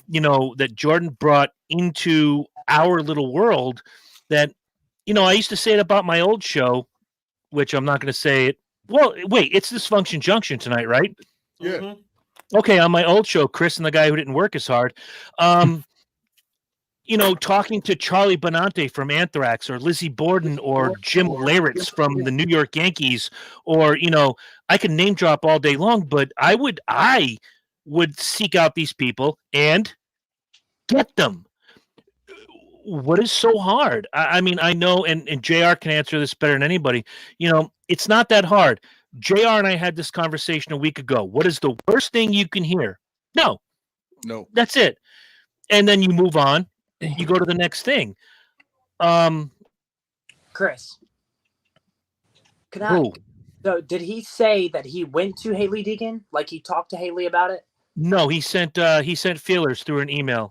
that Jordan brought into our little world that, I used to say it about my old show, which I'm not going to say it. Well, wait, it's Dysfunction Junction tonight, right? Yeah. Mm-hmm. Okay, on my old show, Chris and the guy who didn't work as hard, talking to Charlie Benante from Anthrax, or Lizzie Borden, or Jim Leyritz from the New York Yankees, or, I can name drop all day long, but I would seek out these people and get them. What is so hard? I mean, I know, and JR can answer this better than anybody. It's not that hard. JR and I had this conversation a week ago. What is the worst thing you can hear? No. That's it. And then you move on. You go to the next thing. Chris, so did he say that he went to Haley Deegan? Like he talked to Haley about it? No, he sent feelers through an email.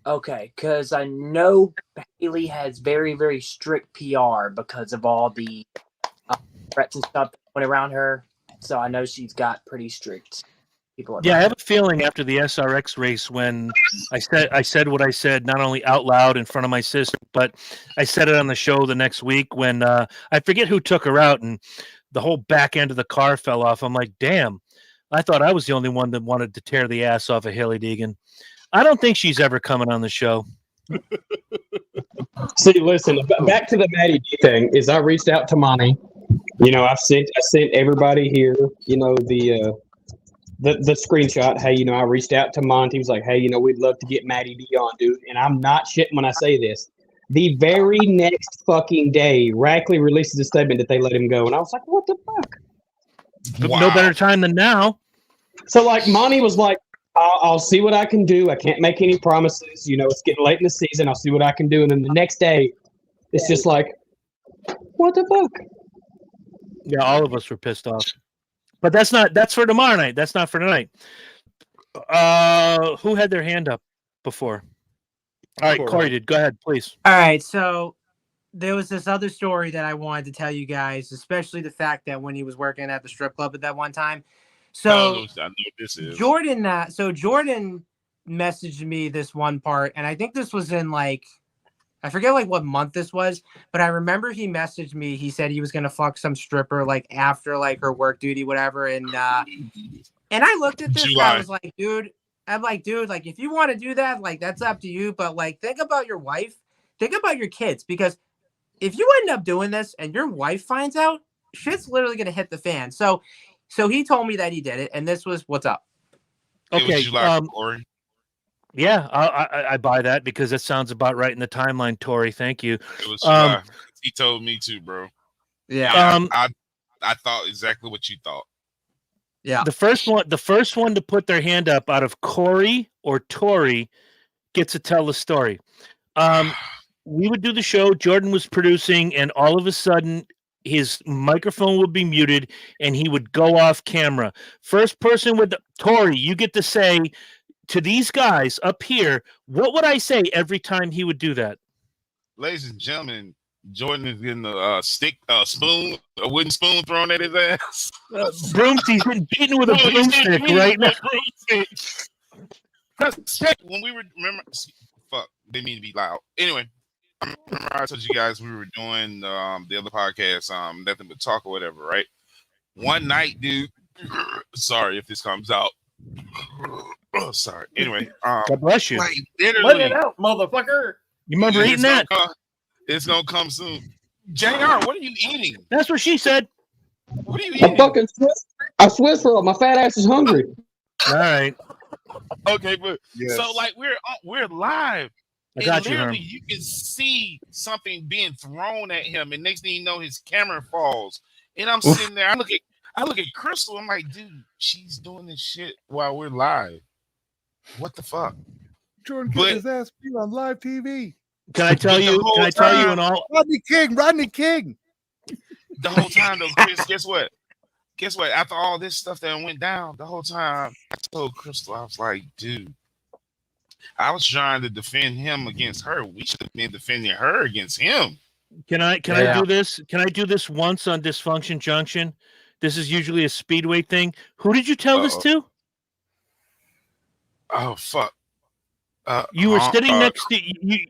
Okay, because I know Haley has very, very strict PR because of all the threats and stuff that went around her. So I know she's got pretty strict people. Yeah, I have a feeling after the SRX race, when I said what I said, not only out loud in front of my sister, but I said it on the show the next week when I forget who took her out and the whole back end of the car fell off. I'm like, damn, I thought I was the only one that wanted to tear the ass off of Haley Deegan. I don't think she's ever coming on the show. See, listen, back to the Maddie D thing. Is I reached out to Monty. I sent everybody here, the screenshot. Hey, I reached out to Monty. He was like, hey, we'd love to get Maddie D on, dude. And I'm not shitting when I say this. The very next fucking day, Rackley releases a statement that they let him go, and I was like, what the fuck? Wow. No better time than now. So, like, Monty was like, I'll see what I can do. I can't make any promises. It's getting late in the season. I'll see what I can do. And then the next day, it's just like, what the fuck? Yeah, all of us were pissed off. But that's for tomorrow night. That's not for tonight. Who had their hand up before? All right, Corey did. Go ahead, please. All right, so there was this other story that I wanted to tell you guys, especially the fact that when he was working at the strip club at that one time. So I know what this is. Jordan messaged me this one part, and I think this was in I forget what month this was, but I remember he messaged me. He said he was gonna fuck some stripper after her work duty, whatever. And I looked at this, I was like, dude, if you want to do that, that's up to you. But think about your wife, think about your kids, because if you end up doing this and your wife finds out, shit's literally gonna hit the fan. So he told me that he did it, and this was what's up. Okay. Yeah, I buy that because that sounds about right in the timeline, Tori. Thank you. It was July. He told me too, bro. Yeah. I thought exactly what you thought. Yeah. The first one to put their hand up out of Corey or Tori gets to tell the story. We would do the show. Jordan was producing, and all of a sudden, his microphone would be muted, and he would go off camera. First person with Tori, you get to say to these guys up here, what would I say every time he would do that? Ladies and gentlemen, Jordan is getting a wooden spoon thrown at his ass. Broomstick, he's been beaten with a broomstick right now. When we were, didn't mean to be loud. Anyway, I remember I told you guys we were doing the other podcast, Nothing But Talk or whatever, right? One night, dude. Sorry if this comes out. Oh, sorry. Anyway, God bless you. Literally, let it out, motherfucker. You remember eating that? It's gonna come soon. JR, what are you eating? That's what she said. What are you I eating? fucking Swiss roll. My fat ass is hungry. All right. Okay, but Yes. so like we're live. I got you, literally, Herm. you can see something being thrown at him, and next thing you know, his camera falls. And I'm sitting there. I look at Crystal. I'm like, dude, she's doing this shit while we're live. What the fuck? Jordan But- getting his ass beat on live TV. Can I tell But the you? whole Can I tell you time- in all? Rodney King. The whole time, though, Chris, guess what? After all this stuff that went down, the whole time, I told Crystal, I was like, dude, I was trying to defend him against her. We should have been defending her against him. Can I Yeah. do this? Can I do this once on Dysfunction Junction? This is usually a Speedway thing. Who did you tell this to? Oh, fuck. You were sitting next to you.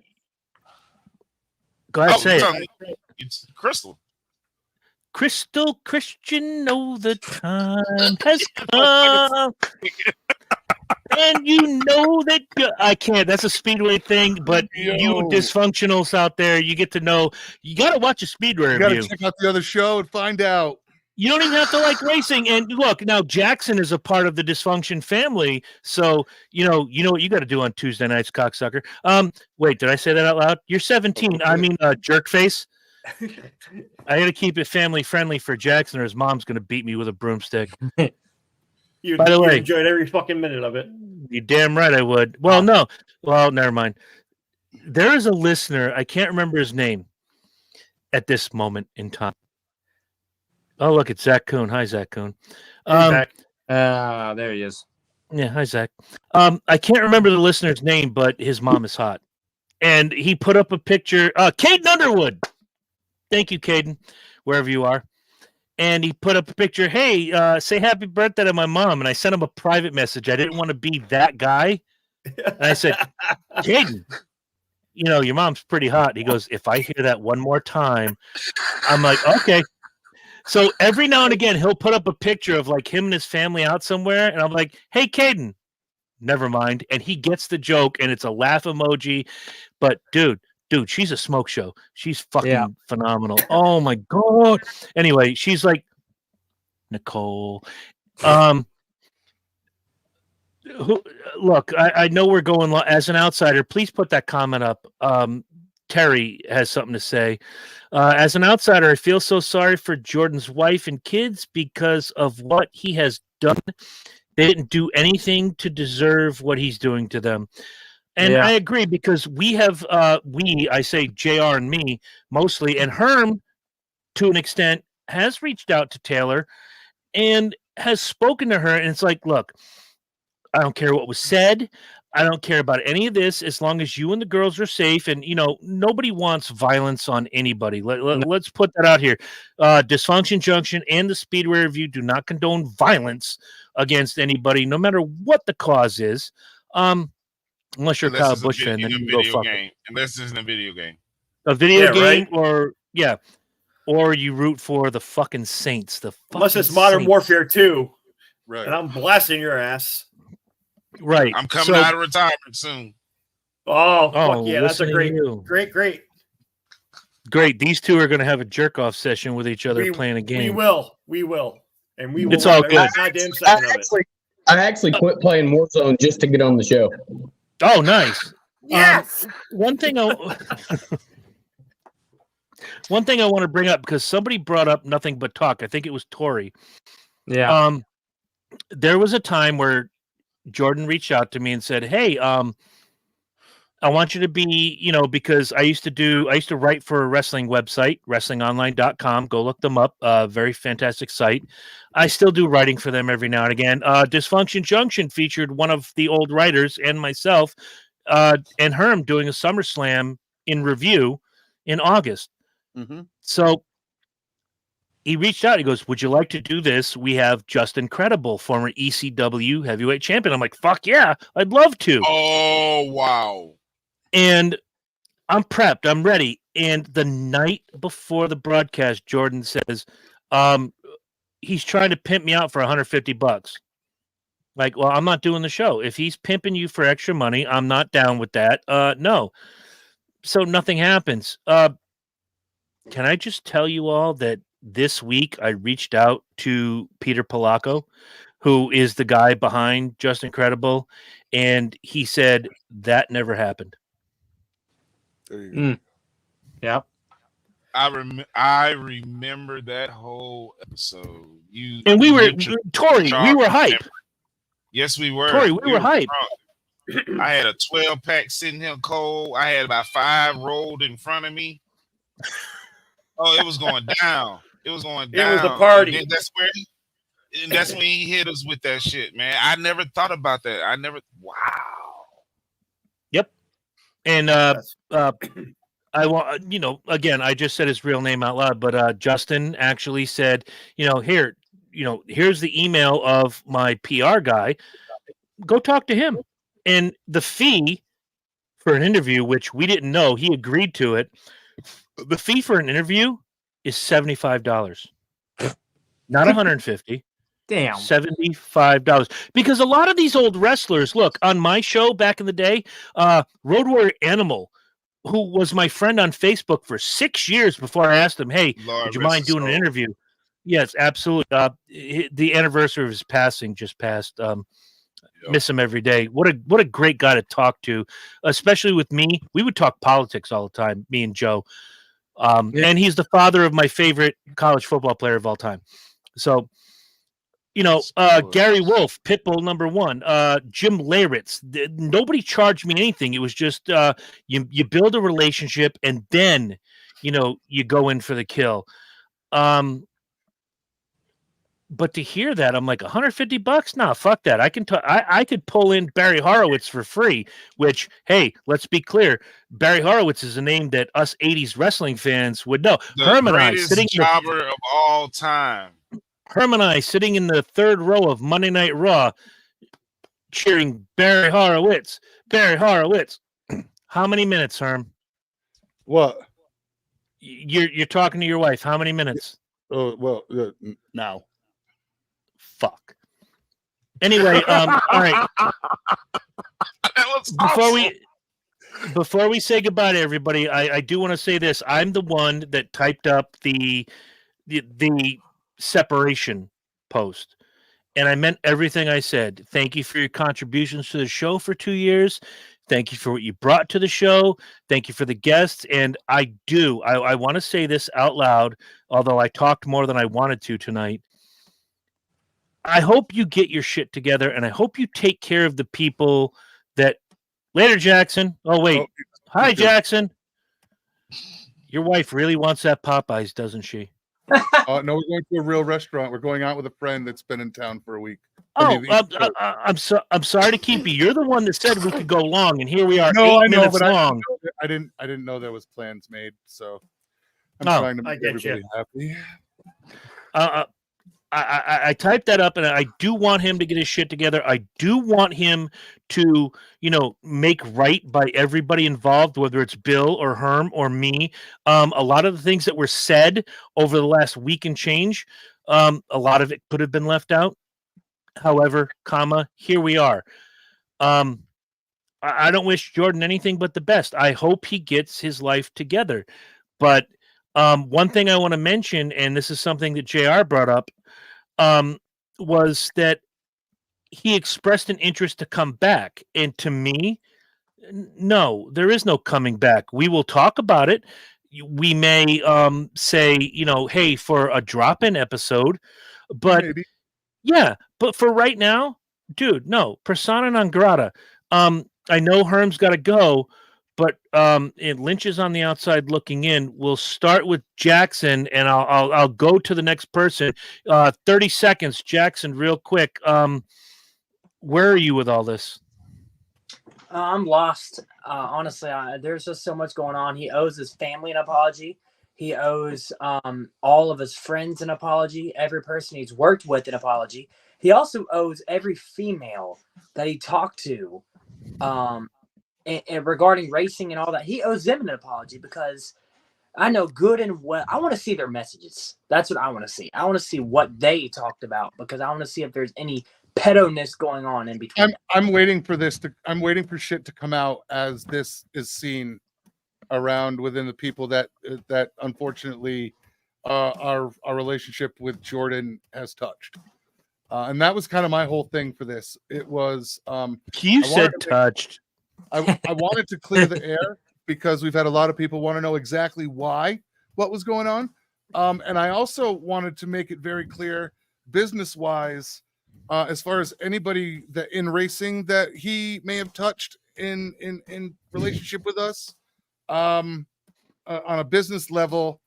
Go ahead, say it. It's Crystal. Crystal Christian, know the time has come. And you know that I can't. That's a Speedway thing, but you dysfunctionals out there, you get to know. You got to watch a Speedway You got review. to check out the other show and find out. You don't even have to like racing. And look, now Jackson is a part of the Dysfunction family, so you know what you got to do on Tuesday nights, cocksucker. Wait, did I say that out loud? You're 17. I mean, jerk face. I got to keep it family friendly for Jackson, or his mom's going to beat me with a broomstick. You, By the way, enjoyed every fucking minute of it. You damn right I would. Well, no. Well, never mind. There is a listener, I can't remember his name at this moment in time. Oh, look, it's Zach Kuhn. Hi, Zach Kuhn. There he is. Yeah, hi, Zach. I can't remember the listener's name, but his mom is hot. And he put up a picture. Caden Underwood. Thank you, Caden, wherever you are. And he put up a picture. Hey, say happy birthday to my mom. And I sent him a private message. I didn't want to be that guy. And I said, Caden, your mom's pretty hot. He goes, if I hear that one more time, I'm like, okay. So every now and again, he'll put up a picture of like him and his family out somewhere. And I'm like, hey, Caden, never mind. And he gets the joke and it's a laugh emoji. But dude, she's a smoke show. She's fucking phenomenal. Oh my God. Anyway, she's like, Nicole. Look, I know we're going as an outsider. Please put that comment up. Terry has something to say. As an outsider, I feel so sorry for Jordan's wife and kids because of what he has done. They didn't do anything to deserve what he's doing to them. And I agree because we have, I say JR and me mostly, and Herm, to an extent, has reached out to Taylor and has spoken to her. And it's like, look, I don't care what was said. I don't care about any of this as long as you and the girls are safe. And, nobody wants violence on anybody. Let's put that out here. Dysfunction Junction and the Speedway Review do not condone violence against anybody, no matter what the cause is. Unless you're a Kyle Busch fan, then you go fuck it. Unless it's in a video game. A video game, right? or you root for the fucking Saints. Unless it's Modern Warfare 2, Right. and I'm blasting your ass. Right. I'm coming out of retirement soon. Oh, fuck yeah, that's a great. Great. These two are going to have a jerk off session with each other playing a game. We will, and we will. It's all good. Goddamn second of it. I actually quit playing Warzone just to get on the show. Oh, nice. Yes. One thing I want to bring up, because somebody brought up Nothing But Talk. I think it was Tori. Yeah. There was a time where Jordan reached out to me and said, hey, I want you to be, because I used to write for a wrestling website, wrestlingonline.com. Go look them up. Very fantastic site. I still do writing for them every now and again. Dysfunction Junction featured one of the old writers and myself and Herm doing a SummerSlam in review in August. Mm-hmm. So he reached out. He goes, would you like to do this? We have Justin Credible, former ECW heavyweight champion. I'm like, fuck yeah, I'd love to. Oh, wow. And I'm prepped. I'm ready. And the night before the broadcast, Jordan says, he's trying to pimp me out for $150. Like, well, I'm not doing the show. If he's pimping you for extra money, I'm not down with that. No. So nothing happens. can I just tell you all that this week I reached out to Peter Polacco, who is the guy behind Just Incredible, and he said that never happened. There you go. Yep. I remember that whole episode. And we were you Tori, we were hype. Yes, we were. Tori, we were hype. drunk. I had a 12-pack sitting here cold. I had about 5 rolled in front of me. Oh, it was going down. It was going down. It was a party. And that's when he hit us with that shit, man. I never thought about that. Wow. Yep. And I want, again, I just said his real name out loud, but Justin actually said, here's the email of my PR guy. Go talk to him. And the fee for an interview, which we didn't know, he agreed to it. The fee for an interview is $75, not $150. Damn. $75. Because a lot of these old wrestlers, look, on my show back in the day, Road Warrior Animal, who was my friend on Facebook for 6 years before I asked him, hey, would you mind doing an interview? Yes, absolutely. The anniversary of his passing just passed. Miss him every day. What a great guy to talk to, especially with me. We would talk politics all the time, me and Joe. And he's the father of my favorite college football player of all time. So, Gary Wolf, Pitbull #1, Jim Leyritz. Nobody charged me anything. It was just you build a relationship and then you go in for the kill. But to hear that, I'm like, $150? Nah, fuck that. I could pull in Barry Horowitz for free. Which, hey, let's be clear, Barry Horowitz is a name that us '80s wrestling fans would know. The greatest jobber of all time. Herm and I sitting in the third row of Monday Night Raw, cheering Barry Horowitz. Barry Horowitz. How many minutes, Herm? What? You're talking to your wife. How many minutes? Oh well, now. Fuck. Anyway, all right. Before we say goodbye to everybody, I do want to say this. I'm the one that typed up the separation post, and I meant everything I said. Thank you for your contributions to the show for 2 years. Thank you for what you brought to the show. Thank you for the guests. And I want to say this out loud, although I talked more than I wanted to tonight. I hope you get your shit together, and I hope you take care of the people that... Later, Jackson. Oh, wait. Hi, Jackson. Your wife really wants that Popeyes, doesn't she? No, we're going to a real restaurant. We're going out with a friend that's been in town for a week. I'm sorry to keep you. You're the one that said we could go long, and here we are. No, 8 minutes long. I didn't know there was plans made, so I'm trying to make everybody happy. I typed that up, and I do want him to get his shit together. I do want him to, make right by everybody involved, whether it's Bill or Herm or me. A lot of the things that were said over the last week and change, a lot of it could have been left out. However, here we are. I don't wish Jordan anything but the best. I hope he gets his life together. But one thing I want to mention, and this is something that JR brought up, was that he expressed an interest to come back. And to me, no, there is no coming back. We will talk about it. We may say, hey, for a drop-in episode, but maybe. Yeah, but for right now, dude, no, persona non grata. I know Herm's got to go, but Lynch is on the outside looking in. We'll start with Jackson, and I'll go to the next person. 30 seconds, Jackson, real quick. Where are you with all this? I'm lost. Honestly, there's just so much going on. He owes his family an apology. He owes all of his friends an apology. Every person he's worked with an apology. He also owes every female that he talked to and regarding racing and all that. He owes them an apology because I know good and well. I want to see their messages. That's what I want to see. I want to see what they talked about because I want to see if there's any pedo-ness going on in between. I'm waiting for this I'm waiting for shit to come out as this is seen around within the people that unfortunately our relationship with Jordan has touched. And that was kind of my whole thing for this. It was You I said wanted to touched. I wanted to clear the air because we've had a lot of people want to know exactly what was going on. And I also wanted to make it very clear business wise, as far as anybody that in racing that he may have touched in relationship with us, on a business level.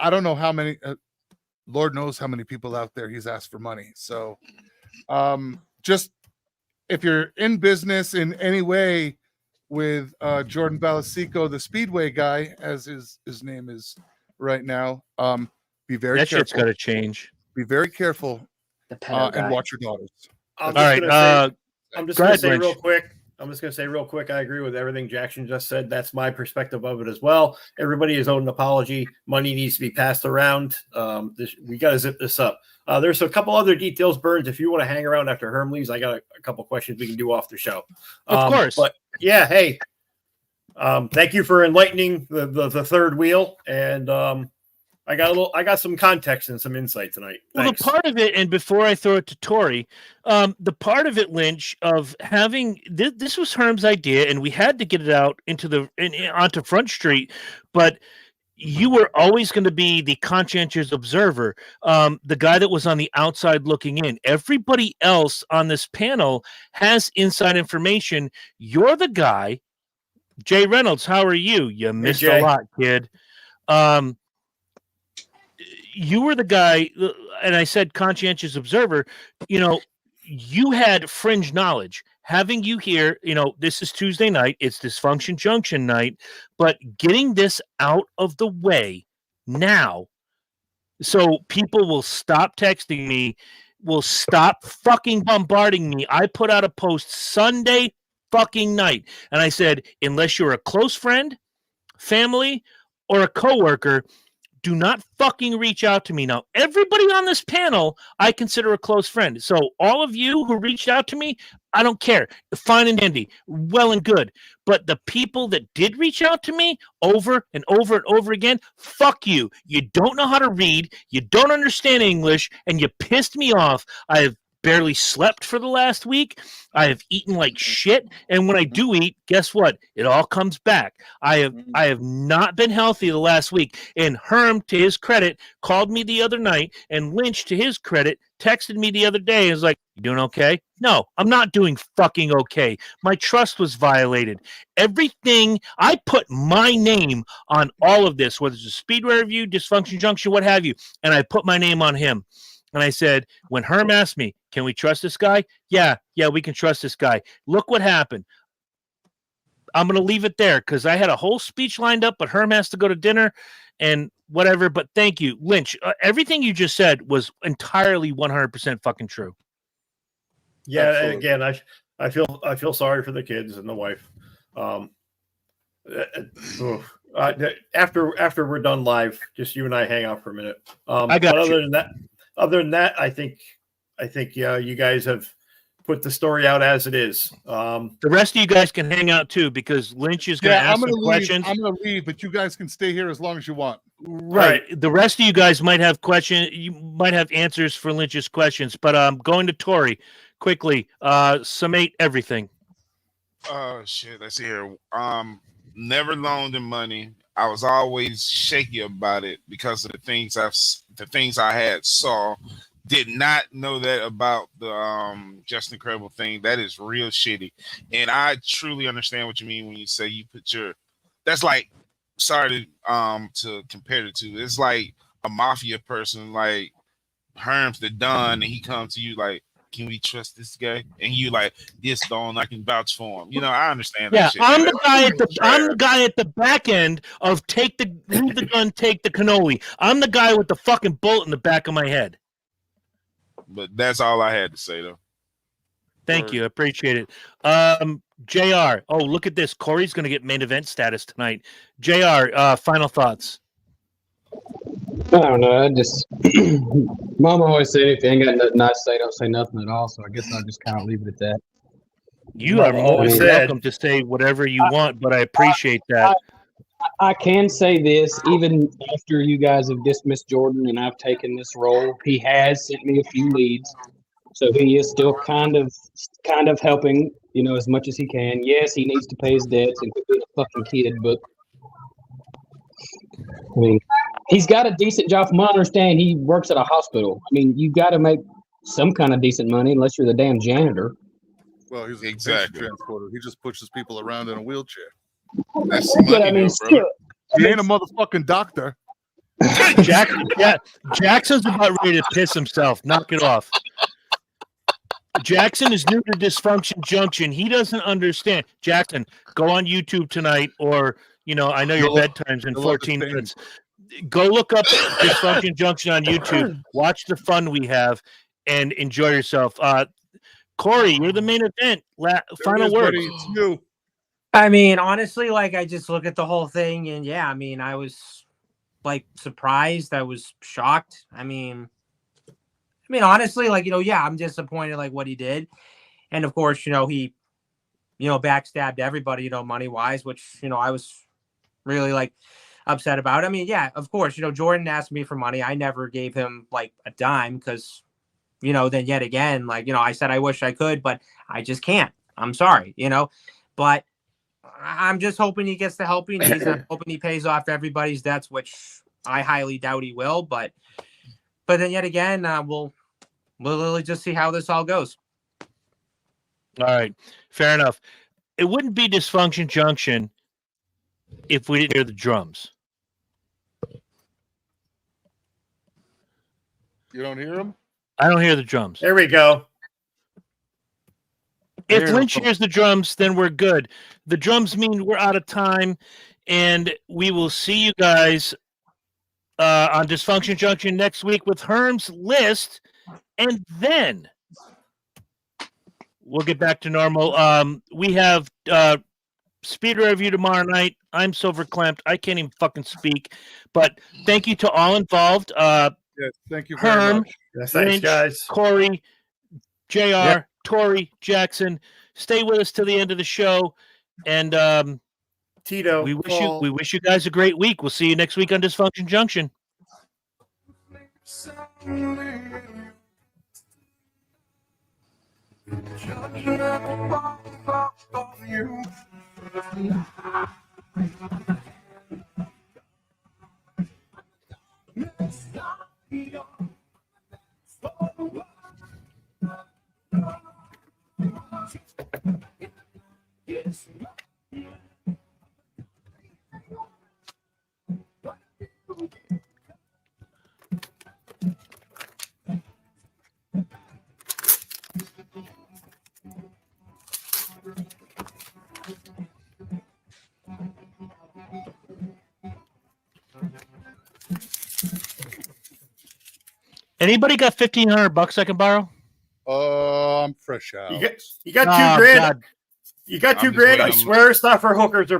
I don't know how many, Lord knows how many people out there he's asked for money. So just if you're in business in any way with Jordan Balisico, the Speedway Guy, as his name is right now, be very That shit's got careful. to change. Be very careful The pedo guy. and watch your daughters. I'm All right. just go going ahead, to say real Lynch. quick. I'm just going to say real quick. I agree with everything Jackson just said. That's my perspective of it as well. Everybody is owed an apology. Money needs to be passed around. We got to zip this up. There's a couple other details, Burns. If you want to hang around after Herm leaves, I got a couple questions we can do off the show. Of course. But yeah, hey, thank you for enlightening the third wheel, and I got some context and some insight tonight. Well, Thanks. the part of it, and before I throw it to Tori, the part of it, Lynch, of having this was Herm's idea, and we had to get it out onto Front Street, but you were always going to be the conscientious observer, the guy that was on the outside looking in. Everybody else on this panel has inside information. You're the guy. Jay Reynolds, how are you? You missed a lot, kid. You were the guy, and I said conscientious observer, you had fringe knowledge. Having you here, this is Tuesday night, it's Dysfunction Junction night, but getting this out of the way now so people will stop texting me, will stop fucking bombarding me. I put out a post Sunday fucking night, and I said, unless you're a close friend, family, or a coworker, do not fucking reach out to me. Now, everybody on this panel, I consider a close friend. So all of you who reached out to me, I don't care. Fine and dandy. Well and good. But the people that did reach out to me over and over and over again, fuck you. You don't know how to read. You don't understand English. And you pissed me off. I have barely slept for the last week. I have eaten like shit, and when I do eat, guess what? It all comes back. I have not been healthy the last week. And Herm, to his credit, called me the other night, and Lynch, to his credit, texted me the other day and was like, "You doing okay?" No, I'm not doing fucking okay. My trust was violated. Everything, I put my name on all of this, whether it's a Speedway review, Dysfunction Junction, what have you, and I put my name on him. And I said, when Herm asked me, can we trust this guy? Yeah, we can trust this guy. Look what happened. I'm going to leave it there because I had a whole speech lined up, but Herm has to go to dinner and whatever. But thank you, Lynch. Everything you just said was entirely 100% fucking true. Yeah, Absolutely. again, I feel sorry for the kids and the wife. After we're done live, just you and I hang out for a minute. I got you. Other than that, I think you guys have put the story out as it is. The rest of you guys can hang out too because Lynch is going to ask some questions. I'm going to leave, but you guys can stay here as long as you want. Right. The rest of you guys might have questions. You might have answers for Lynch's questions, but I'm going to Tori quickly. Summate everything. Shit. Let's see here. Never loaned him money. I was always shaky about it because of the things I had saw. Did not know that about the Just Incredible thing. That is real shitty. And I truly understand what you mean when you say you put your. That's like, sorry to compare it to. It's like a mafia person, like Herm's the Don, and he comes to you like, can we trust this guy? And you like, yes, Don, I can vouch for him. I understand that shit. I'm the guy at the back end of move the gun, take the cannoli. I'm the guy with the fucking bullet in the back of my head. But that's all I had to say though. Thank you. I appreciate it. JR. Oh, look at this. Corey's gonna get main event status tonight. JR, final thoughts. I don't know. I just Mom always said if you ain't got nothing nice to say, don't say nothing at all. So I guess I'll just kind of leave it at that. You are always welcome to say whatever you want, but I appreciate that. I can say this, even after you guys have dismissed Jordan and I've taken this role, he has sent me a few leads. So he is still kind of helping, as much as he can. Yes, he needs to pay his debts and quit being a fucking kid, but I mean, he's got a decent job. From what I understand, he works at a hospital. I mean, you got to make some kind of decent money unless you're the damn janitor. Well, he's a patient Exactly. transporter. He just pushes people around in a wheelchair. That's the money, But I mean, though, brother. still, He ain't a motherfucking doctor. Jackson's about ready to piss himself. Knock it off. Jackson is new to Dysfunction Junction. He doesn't understand. Jackson, go on YouTube tonight, or I know your bedtime's in 14 minutes. Go look up Dysfunction Junction on YouTube. Watch the fun we have, and enjoy yourself. Corey, you're the main event. Final words. Buddy, it's you. I mean, honestly, like I just look at the whole thing, and yeah, I mean, I was like surprised. I was shocked. I mean, honestly, like yeah, I'm disappointed like what he did, and of course, he, backstabbed everybody, money wise, which I was really like upset about. I mean, yeah, of course, Jordan asked me for money. I never gave him like a dime because, then yet again, like I said, I wish I could, but I just can't. I'm sorry, but I'm just hoping he gets the help he needs. I'm hoping he pays off everybody's debts, which I highly doubt he will. But then yet again, we'll literally just see how this all goes. All right, fair enough. It wouldn't be Dysfunction Junction if we didn't hear the drums. You don't hear him? I don't hear the drums. There we go. If Lynch hears the drums, then we're good. The drums mean we're out of time, and we will see you guys on Dysfunction Junction next week with Herm's list, and then we'll get back to normal. We have speed review tomorrow night. I'm so verklempt. I can't even fucking speak. But thank you to all involved. Yes, thank you very Herm, much. Yes, Lynch, thanks, guys. Corey, JR, Tori, Jackson. Stay with us till the end of the show. And Tito, we Paul. wish you guys a great week. We'll see you next week on Dysfunction Junction. Anybody got $1,500 I can borrow? I'm fresh out. You got $2,000. God. You got I'm just $2,000. I waiting on- swear it's not for hookers or